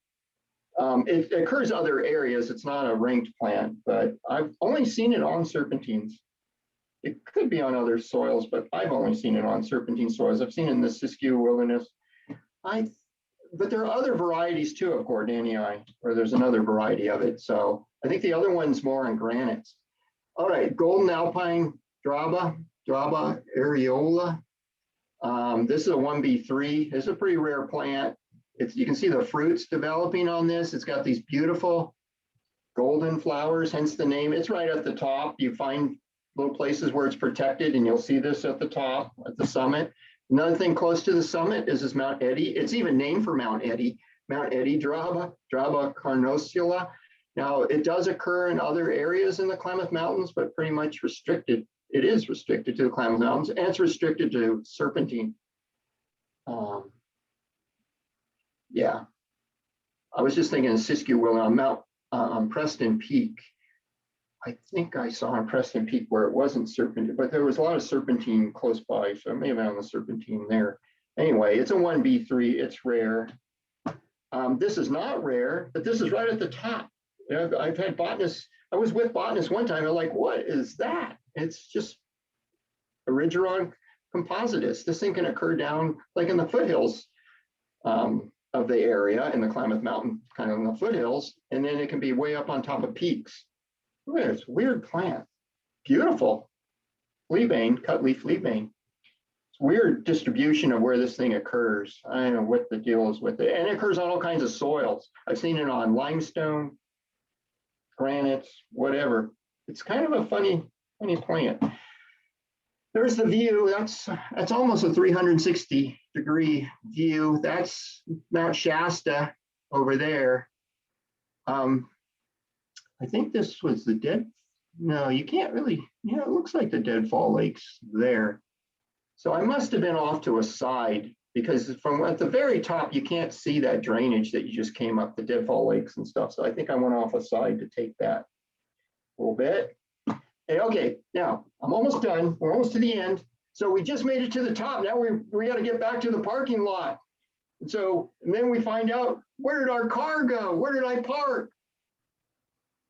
It occurs other areas. It's not a ranked plant, but I've only seen it on Serpentines. It could be on other soils, but I've only seen it on Serpentine soils. I've seen it in the Siskiyou wilderness. But there are other varieties too of Gordonii, or there's another variety of it. So I think the other one's more on granites. All right, golden alpine draba areola. This is a 1B3. It's a pretty rare plant. You can see the fruits developing on this. It's got these beautiful golden flowers, hence the name. It's right at the top. You find little places where it's protected, and you'll see this at the top, at the summit. Another thing close to the summit is Mount Eddy. It's even named for Mount Eddy draba carnosula. Now, it does occur in other areas in the Klamath Mountains, but pretty much restricted. It is restricted to the Klamath Mountains, and it's restricted to Serpentine. Yeah, I was just thinking of Siskiyou Willow on Preston Peak. I think I saw on Preston Peak where it wasn't Serpentine, but there was a lot of Serpentine close by, so it may have been on the Serpentine there. Anyway, it's a 1B3, it's rare. This is not rare, but this is right at the top. You know, I've had botanists, I was with botanists one time, they're like, what is that? It's just Erigeron compositus. This thing can occur down like in the foothills of the area, in the Klamath Mountain, kind of in the foothills, and then it can be way up on top of peaks. Look at this weird plant. Beautiful. Fleabane, cut leaf fleabane. It's weird distribution of where this thing occurs. I don't know what the deal is with it. And it occurs on all kinds of soils. I've seen it on limestone, granites, whatever. It's kind of a funny plant. There's the view. That's almost a 360-degree view. That's Mount Shasta over there. I think this was the no, you can't really, yeah, it looks like the Deadfall Lake's there. So I must have been off to a side, because from at the very top, you can't see that drainage that you just came up, the Deadfall Lakes and stuff. So I think I went off a side to take that a little bit. Hey, okay, now I'm almost done. We're almost to the end. So we just made it to the top. Now we got to get back to the parking lot. And then we find out, where did our car go? Where did I park?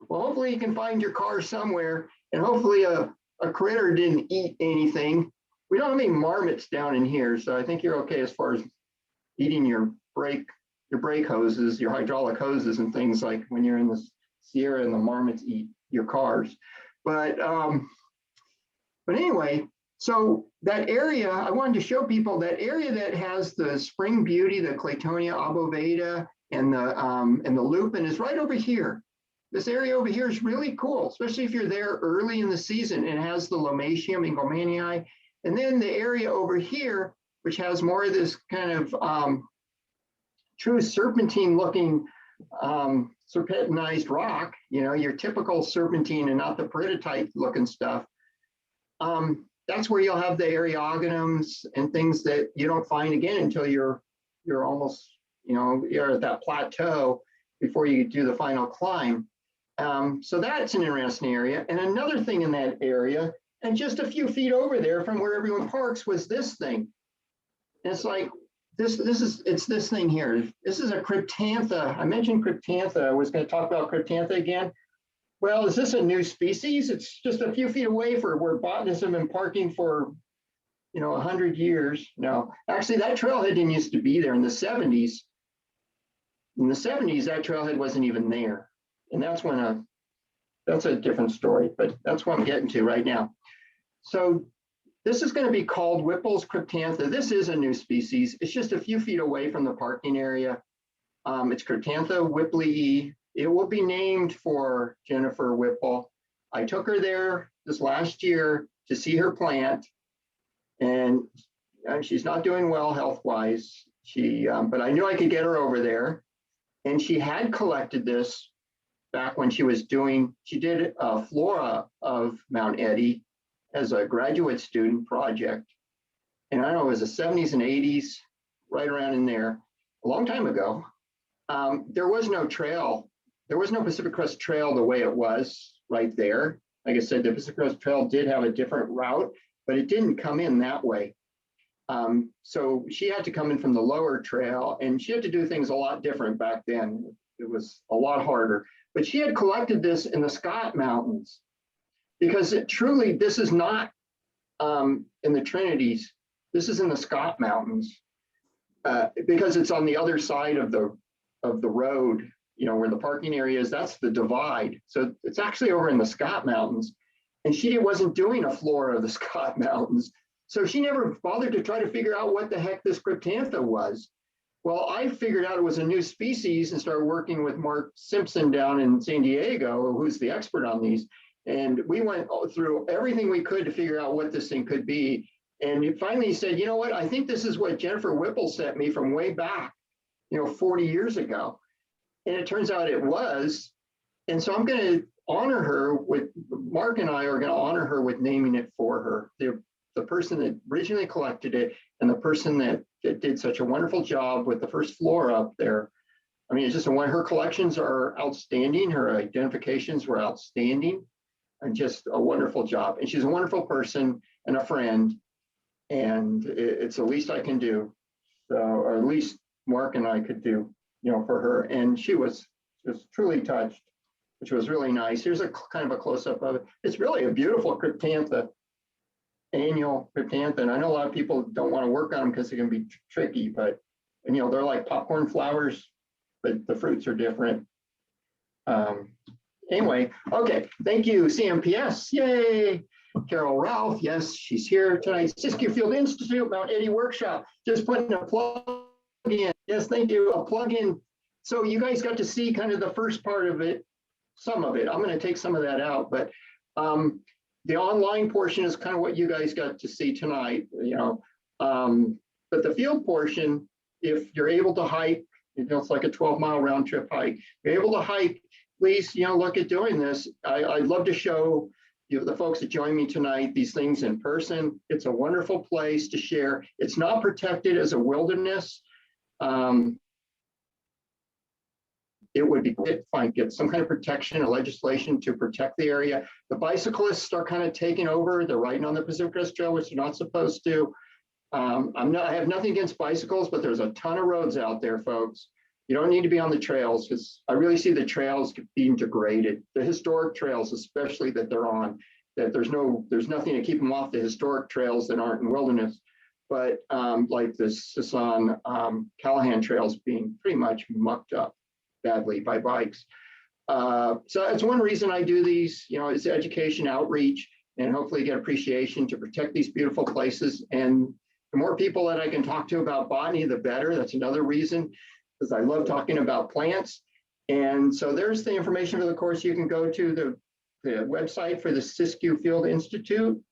Well, hopefully you can find your car somewhere, and hopefully a critter didn't eat anything. We don't have any marmots down in here, so I think you're okay as far as eating your brake hoses, your hydraulic hoses and things, like when you're in the Sierra and the marmots eat your cars. But anyway, so that area, I wanted to show people that area that has the spring beauty, the Claytonia obovata, and the lupin is right over here. This area over here is really cool, especially if you're there early in the season. It has the Lomatium Engomanii. And then the area over here, which has more of this kind of true serpentine looking serpentinized rock, you know, your typical serpentine and not the peridotite looking stuff. That's where you'll have the Eriogonums and things that you don't find again until you're almost, you know, you're at that plateau before you do the final climb. So that's an interesting area. And another thing in that area, and just a few feet over there from where everyone parks, was this thing. And it's like, it's this thing here. This is a cryptantha. I mentioned cryptantha. I was going to talk about cryptantha again. Well, is this a new species? It's just a few feet away for where botanists have been parking for, 100 years. No, actually that trailhead didn't used to be there in the 70s. In the 70s, that trailhead wasn't even there. And that's a different story, but that's what I'm getting to right now. So this is going to be called Whipple's cryptantha. This is a new species. It's just a few feet away from the parking area. It's Cryptantha whipplei. It will be named for Jennifer Whipple. I took her there this last year to see her plant, and she's not doing well health-wise. But I knew I could get her over there, and she had collected this back when she did a flora of Mount Eddy as a graduate student project. And I don't know, it was the 70s and 80s, right around in there, a long time ago. There was no trail. There was no Pacific Crest Trail the way it was right there. Like I said, the Pacific Crest Trail did have a different route, but it didn't come in that way. So she had to come in from the lower trail, and she had to do things a lot different back then. It was a lot harder. But she had collected this in the Scott Mountains, because this is not in the Trinities. This is in the Scott Mountains, because it's on the other side of the road, where the parking area is. That's the divide. So it's actually over in the Scott Mountains, and she wasn't doing a flora of the Scott Mountains. So she never bothered to try to figure out what the heck this cryptantha was. Well, I figured out it was a new species and started working with Mark Simpson down in San Diego, who's the expert on these. And we went through everything we could to figure out what this thing could be. And he finally said, you know what, I think this is what Jennifer Whipple sent me from way back, 40 years ago. And it turns out it was. And so I'm going to honor her Mark and I are going to honor her with naming it for her. The person that originally collected it and the person that did such a wonderful job with the first flora up there. I mean, it's just her collections are outstanding. Her identifications were outstanding, and just a wonderful job. And she's a wonderful person and a friend, and it's the least I can do. So, or at least Mark and I could do, for her. And she was just truly touched, which was really nice. Here's a kind of a close-up of it. It's really a beautiful cryptantha, annual cryptantha. And I know a lot of people don't want to work on them because they can be tricky, but, they're like popcorn flowers, but the fruits are different. Anyway, okay, thank you, CMPS, yay. Carol Ralph, yes, she's here tonight. Siskiyou Field Institute, Mount Eddy Workshop, just putting a plug in. Yes, thank you, a plug in. So you guys got to see kind of the first part of it, some of it. I'm gonna take some of that out, but the online portion is kind of what you guys got to see tonight, but the field portion, if you're able to hike, it's like a 12-mile round trip hike. If you're able to hike, please, look at doing this. I'd love to show the folks that join me tonight these things in person. It's a wonderful place to share. It's not protected as a wilderness. It would be fine, get some kind of protection or legislation to protect the area. The bicyclists are kind of taking over. They're riding on the Pacific Crest Trail, which they're not supposed to. I have nothing against bicycles, but there's a ton of roads out there, folks. You don't need to be on the trails, because I really see the trails being degraded. The historic trails, especially, that they're on, that there's nothing to keep them off the historic trails that aren't in wilderness. But like the Sassan Callahan trails being pretty much mucked up badly by bikes. So that's one reason I do these, is education, outreach, and hopefully get appreciation to protect these beautiful places. And the more people that I can talk to about botany, the better. That's another reason, because I love talking about plants. And so there's the information for the course. You can go to the website for the Siskiyou Field Institute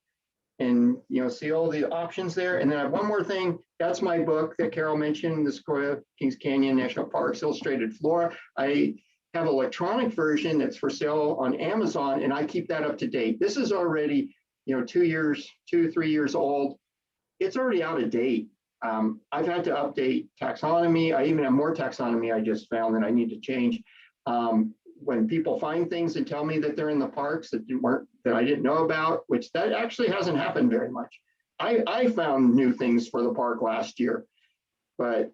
and see all the options there. And then I have one more thing. That's my book that Carol mentioned, the Sequoia Kings Canyon National Parks Illustrated Flora. I have an electronic version that's for sale on Amazon, and I keep that up to date. This is already 2, 3 years old. It's already out of date. I've had to update taxonomy. I even have more taxonomy I just found that I need to change. When people find things and tell me that they're in the parks that I didn't know about, which that actually hasn't happened very much. I found new things for the park last year. but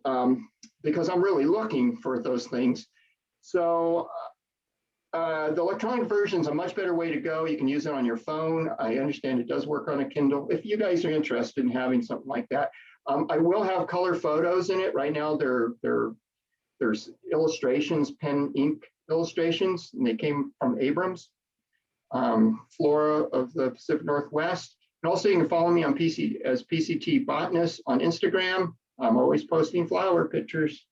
because I'm really looking for those things. So the electronic version is a much better way to go. You can use it on your phone. I understand it does work on a Kindle. If you guys are interested in having something like that, I will have color photos in it. Right now, there's illustrations, pen ink illustrations, and they came from Abrams, Flora of the Pacific Northwest. And also you can follow me on as PCT Botanist on Instagram. I'm always posting flower pictures.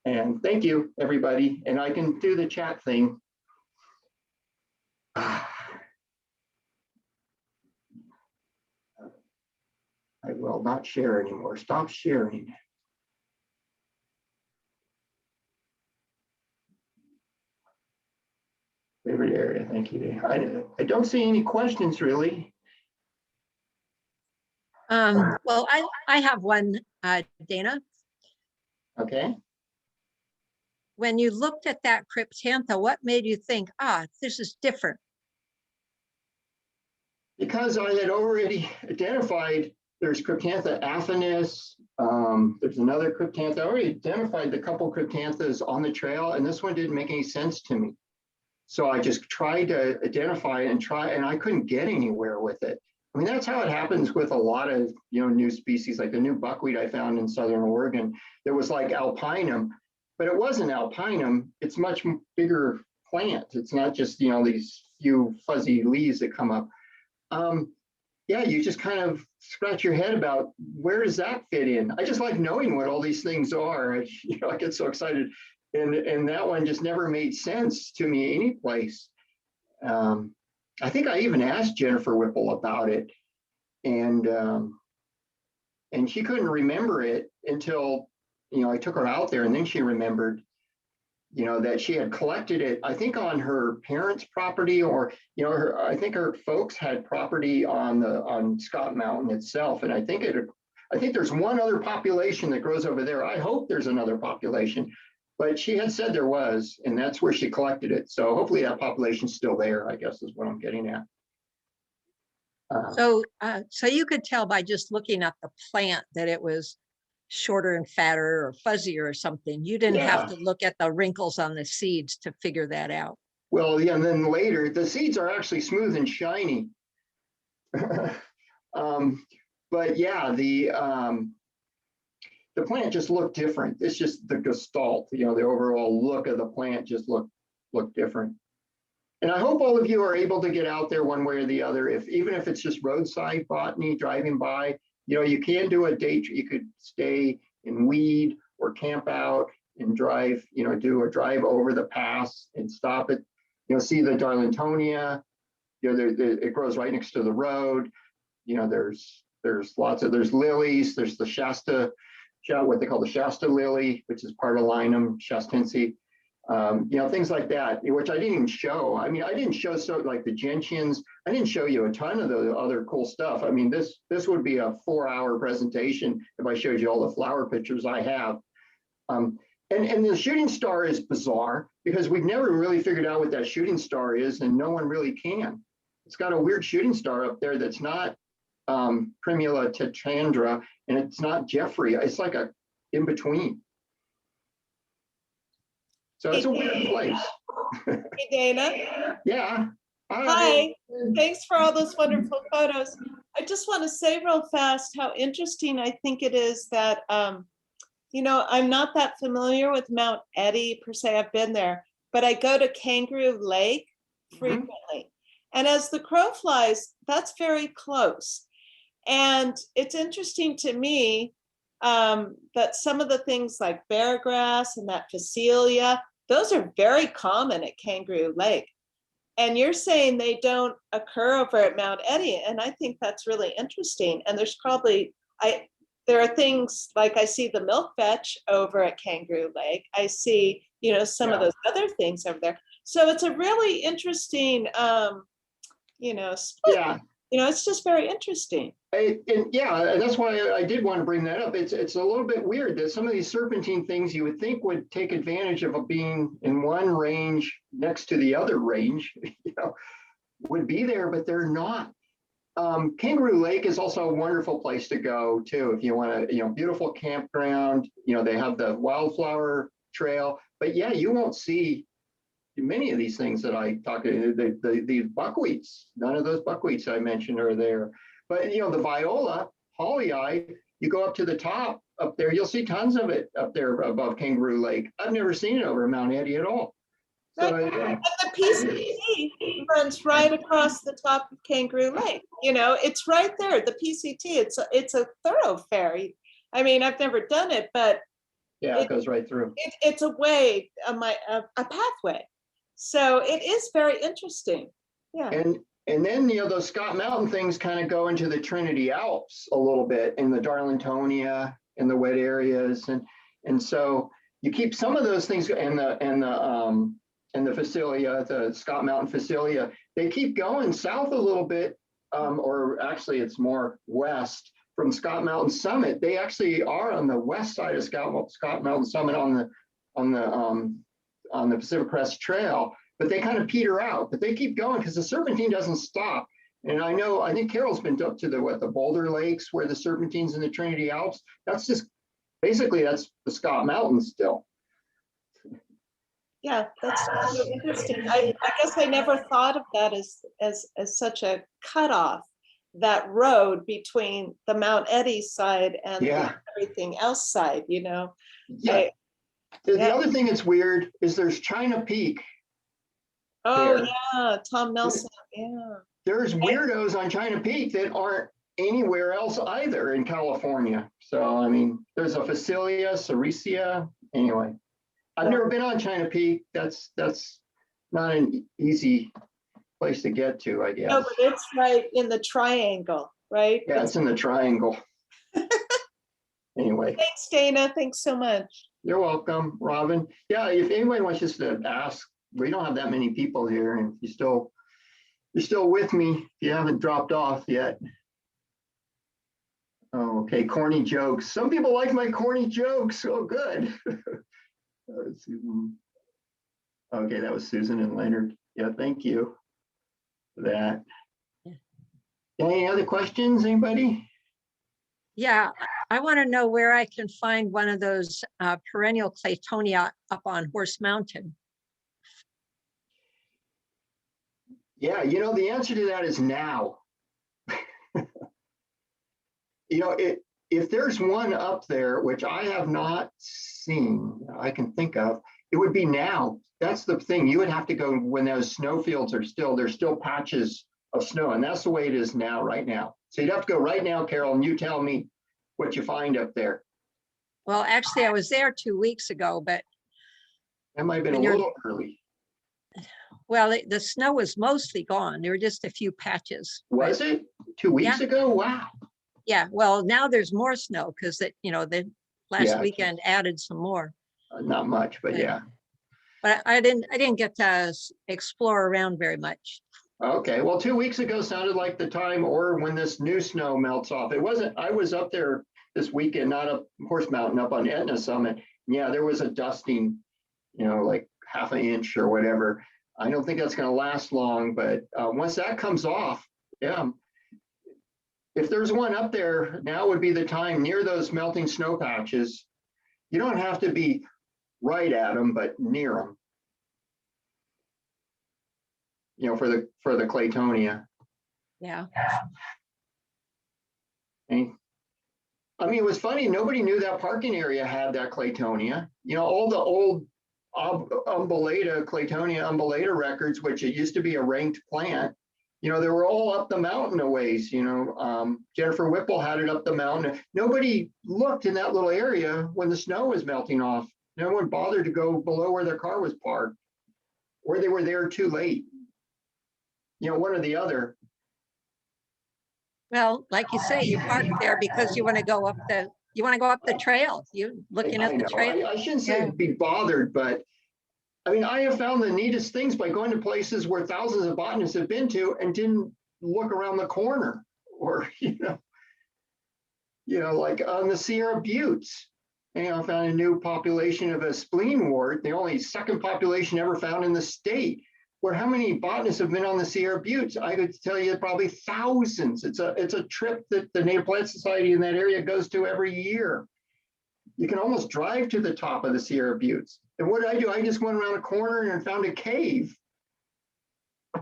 And thank you, everybody. And I can do the chat thing. I will not share anymore. Stop sharing. Favorite area, thank you. I don't see any questions really. Well, I have one, Dana. Okay. When you looked at that cryptantha, what made you think, this is different? Because I had already identified there's Cryptantha affinis, there's another Cryptantha. I already identified the couple Cryptanthas on the trail, and this one didn't make any sense to me. So I just tried to identify and I couldn't get anywhere with it. I mean, that's how it happens with a lot of new species, like the new buckwheat I found in Southern Oregon. There was like Alpinum, but it wasn't Alpinum. It's much bigger plant. It's not just these few fuzzy leaves that come up. Yeah, you just kind of scratch your head about where does that fit in. I just like knowing what all these things are. I get so excited, and that one just never made sense to me any place. I think I even asked Jennifer Whipple about it, and she couldn't remember it until I took her out there, and then she remembered that she had collected it, I think on her parents' property, or I think her folks had property on Scott Mountain itself, and I think there's one other population that grows over there. I hope there's another population, but she had said there was, and that's where she collected it. So hopefully that population's still there, I guess is what I'm getting at. So you could tell by just looking at the plant that it was shorter and fatter or fuzzier or something. You didn't have to look at the wrinkles on the seeds to figure that out. Well, yeah, and then later, the seeds are actually smooth and shiny. But yeah, the plant just looked different. It's just the gestalt, the overall look of the plant just looked different. And I hope all of you are able to get out there one way or the other, even if it's just roadside botany, driving by. You can do a day, you could stay and weed or camp out and drive, do a drive over the pass and stop it. See the Darlingtonia, it grows right next to the road. There's there's lilies, there's the Shasta, what they call the Shasta lily, which is part of Linum, Shastensi. Things like that, which I didn't even show. I mean, I didn't show like the gentians. I didn't show you a ton of the other cool stuff. I mean, this would be a 4-hour presentation if I showed you all the flower pictures I have. And the shooting star is bizarre because we've never really figured out what that shooting star is, and no one really can. It's got a weird shooting star up there that's not Primula tetrandra, and it's not Jeffrey. It's like a in between. So it's a weird place. Hey, Dana. Yeah. Hi. Thanks for all those wonderful photos. I just want to say real fast how interesting I think it is that, I'm not that familiar with Mount Eddy per se. I've been there, but I go to Kangaroo Lake frequently. And as the crow flies, that's very close. And it's interesting to me that some of the things like bear grass and that Facilia, those are very common at Kangaroo Lake. And you're saying they don't occur over at Mount Eddy. And I think that's really interesting. And there's probably, there are things like I see the milk vetch over at Kangaroo Lake. I see, some of those other things over there. So it's a really interesting, split. Yeah. It's just very interesting. And that's why I did want to bring that up. It's a little bit weird that some of these serpentine things you would think would take advantage of being in one range next to the other range, would be there, but they're not. Kangaroo Lake is also a wonderful place to go too. If you want to, beautiful campground, they have the Wildflower Trail, but yeah, you won't see many of these things that I talked to, these buckwheats. None of those buckwheats I mentioned are there. But the viola, holly-eye, you go up to the top up there, you'll see tons of it up there above Kangaroo Lake. I've never seen it over Mount Eddie at all. So, And the PCT runs right across the top of Kangaroo Lake. It's right there. The PCT. It's a thoroughfare. I mean, I've never done it, but yeah, it goes right through. It's a way, a pathway. So it is very interesting. Yeah. And then those Scott Mountain things kind of go into the Trinity Alps a little bit in the Darlingtonia and the wet areas, and so you keep some of those things and the Facilia, the Scott Mountain Facilia, they keep going south a little bit, or actually it's more west from Scott Mountain Summit. They actually are on the west side of Scott Mountain Summit on the Pacific Crest Trail, but they kind of peter out, but they keep going because the Serpentine doesn't stop. And I think Carol's been up to the Boulder Lakes where the Serpentine's in the Trinity Alps. That's just, basically that's the Scott Mountains still. Yeah, that's really interesting. I guess I never thought of that as such a cutoff, that road between the Mount Eddie side and the everything else side, Yeah. The other thing that's weird is there's China Peak. Oh, there. yeah, Tom Nelson, yeah. There's weirdos on China Peak that aren't anywhere else either in California. So, I mean, there's a Facilia, Cerecia, anyway. I've never been on China Peak. That's not an easy place to get to, I guess. No, but it's right in the triangle, right? Yeah, it's in the triangle. Anyway. Thanks, Dana. Thanks so much. You're welcome, Robin. Yeah, if anybody wants just to ask, we don't have that many people here, and you're still with me, if you haven't dropped off yet. Oh, okay, corny jokes. Some people like my corny jokes. Oh, good. Okay, that was Susan and Leonard. Yeah, thank you for that. Any other questions, anybody? Yeah, I want to know where I can find one of those perennial Claytonia up on Horse Mountain. Yeah, the answer to that is now. If there's one up there, which I have not seen, I can think of, it would be now. That's the thing. You would have to go when those snow fields there's still patches of snow, and that's the way it is now, right now. So you'd have to go right now, Carol, and you tell me what you find up there. Well, actually, I was there 2 weeks ago, but that might have been a little early. Well, the snow was mostly gone. There were just a few patches. Was it 2 weeks ago? Wow. Yeah. Well, now there's more snow because the last weekend added some more. Not much, but yeah. But I didn't get to explore around very much. Okay. Well, 2 weeks ago sounded like the time, or when this new snow melts off. It wasn't. I was up there this weekend, not up Horse Mountain, up on Etna Summit. Yeah, there was a dusting, like half an inch or whatever. I don't think that's going to last long, but once that comes off, yeah. If there's one up there, now would be the time near those melting snow patches. You don't have to be right at them, but near them. For the Claytonia. Yeah. And, I mean, it was funny. Nobody knew that parking area had that Claytonia. All the old Claytonia umbellata records, which it used to be a ranked plant, they were all up the mountain a ways. Jennifer Whipple had it up the mountain. Nobody looked in that little area when the snow was melting off. No one bothered to go below where their car was parked, or they were there too late. One or the other. Well, like you say, you park there because you want to go up the trail. You're looking at the trail. I shouldn't say be bothered, but I mean, I have found the neatest things by going to places where thousands of botanists have been to and didn't look around the corner, or, like on the Sierra Buttes. I found a new population of a spleenwort, the only second population ever found in the state. where how many botanists have been on the Sierra Buttes? I could tell you probably thousands. It's a trip that the Native Plant Society in that area goes to every year. You can almost drive to the top of the Sierra Buttes. And what did I do? I just went around a corner and found a cave.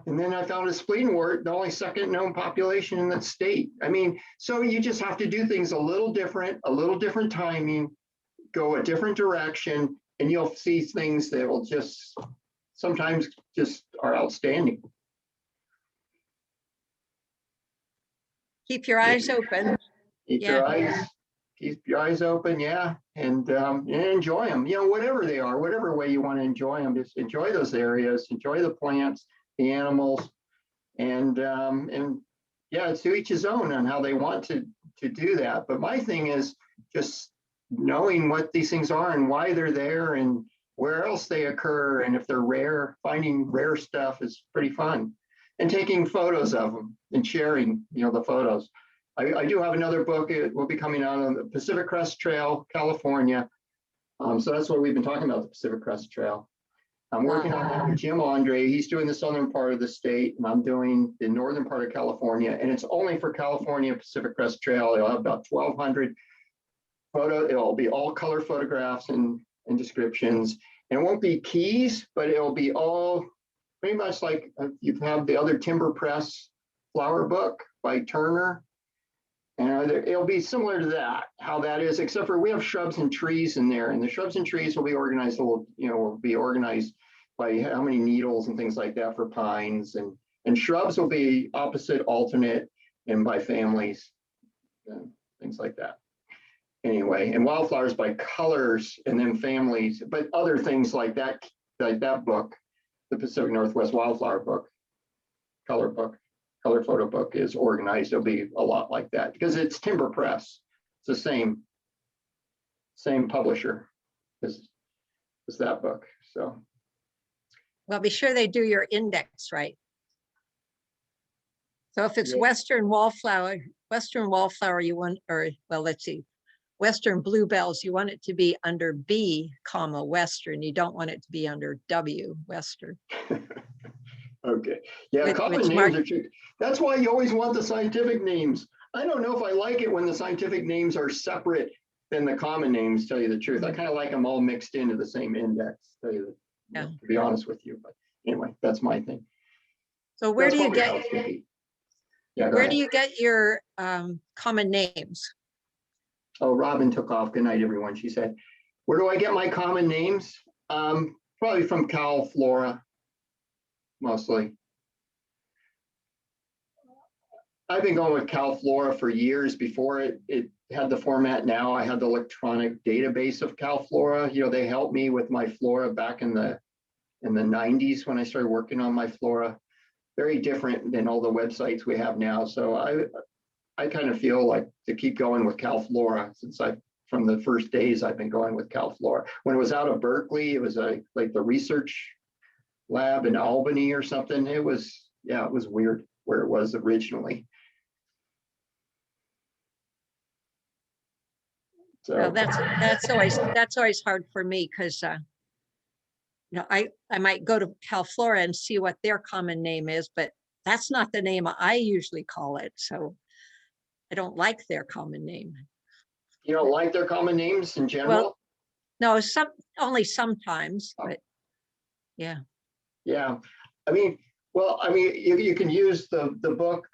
And then I found a spleenwort, the only second known population in the state. I mean, so you just have to do things a little different timing, go a different direction, and you'll see things that will just sometimes just are outstanding. Keep your eyes open. Keep your eyes open, yeah, and enjoy them. You know, whatever they are, whatever way you want to enjoy them, just enjoy those areas, enjoy the plants, the animals, and yeah, it's to each his own on how they want to do that. But my thing is just knowing what these things are and why they're there and where else they occur, and if they're rare, finding rare stuff is pretty fun, and taking photos of them and sharing, you know, the photos. I do have another book. It will be coming out on the Pacific Crest Trail, California. So that's what we've been talking about, the Pacific Crest Trail. I'm working on that with Jim Andre. He's doing the southern part of the state, and I'm doing the northern part of California. And it's only for California Pacific Crest Trail. It'll have about 1,200 photos. It'll be all color photographs and descriptions. And it won't be keys, but it'll be all pretty much like you've had the other Timber Press flower book by Turner. And it'll be similar to that, how that is, except for we have shrubs and trees in there, and the shrubs and trees will be organized, will be organized by how many needles and things like that for pines, and shrubs will be opposite, alternate, and by families, things like that. Anyway, and wildflowers by colors and then families, but other things like that book, the Pacific Northwest Wildflower book, color photo book is organized. It'll be a lot like that because it's Timber Press. It's the same publisher as that book. So, Well, be sure they do your index right. So if it's Yeah. Western wallflower, you want, or well, let's see, Western bluebells, you want it to be under B, comma, Western. You don't want it to be under W, Western. okay. Yeah, Which common names mark- are tricky. That's why you always want the scientific names. I don't know if I like it when the scientific names are separate than the common names, tell you the truth. I kind of like them all mixed into the same index, to be honest with you. But anyway, that's my thing. So where That's do you probably how get, it should be. Yeah, go where ahead. do you get your common names? Oh, Robin took off. Good night, everyone. She said, where do I get my common names? Probably from Cal Flora, mostly. I've been going with Cal Flora for years. Before it had the format now. I had the electronic database of Cal Flora. You know, they helped me with my flora back in the 90s when I started working on my flora. Very different than all the websites we have now. So I kind of feel like to keep going with Cal Flora since from the first days I've been going with Cal Flora. When it was out of Berkeley, it was like the research lab in Albany or something. It was weird where it was originally. So Well, that's always hard for me because I might go to Cal Flora and see what their common name is, but that's not the name I usually call it. So I don't like their common name. you don't like their common names in general? Well, no, only sometimes, but yeah. Yeah, I mean, you can use the book,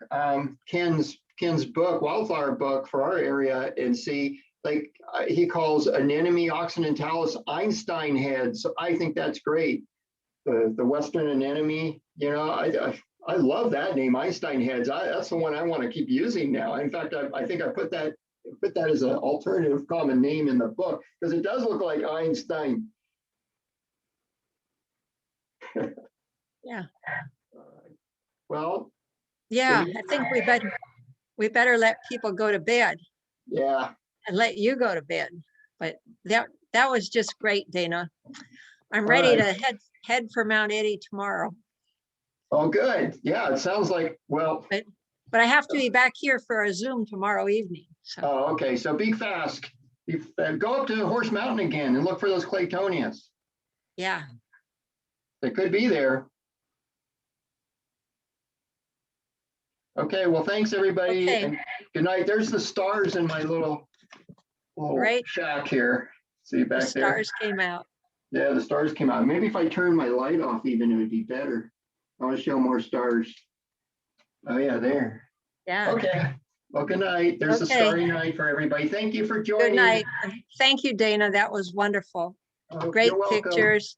Ken's book, Wildflower book for our area and see, like he calls anemone occidentalis Einstein head. So I think that's great. The Western anemone, you know, I love that name, Einstein heads. That's the one I want to keep using now. In fact, I think I put that as an alternative common name in the book because it does look like Einstein. Yeah. Well. Yeah, I think we better let people go to bed Yeah. and let you go to bed. But that was just great, Dana. I'm All ready right. to head for Mount Eddy tomorrow. Oh, good. Yeah, it sounds like, well. But I have to be back here for a Zoom tomorrow evening. So Oh, okay. So be fast. Go up to Horse Mountain again and look for those Claytonias. yeah. They could be there. Okay, well, thanks, everybody. Okay. And good night. There's the stars in my little Right. shack here. See The back there? stars came out. Yeah, the stars came out. Maybe if I turn my light off even, it would be better. I want to show more stars. Oh yeah, there. Yeah. Okay. Well, good night. There's a Okay. starry night for everybody. Thank you for joining. Good night. Thank you, Dana. That was wonderful. Oh, Great you're welcome. pictures.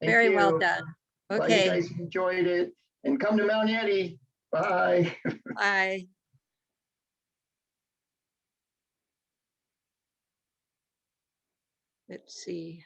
Thank Very well you. done. Glad you Okay. guys enjoyed it. And come to Mount Eddie. Bye. Bye. Let's see.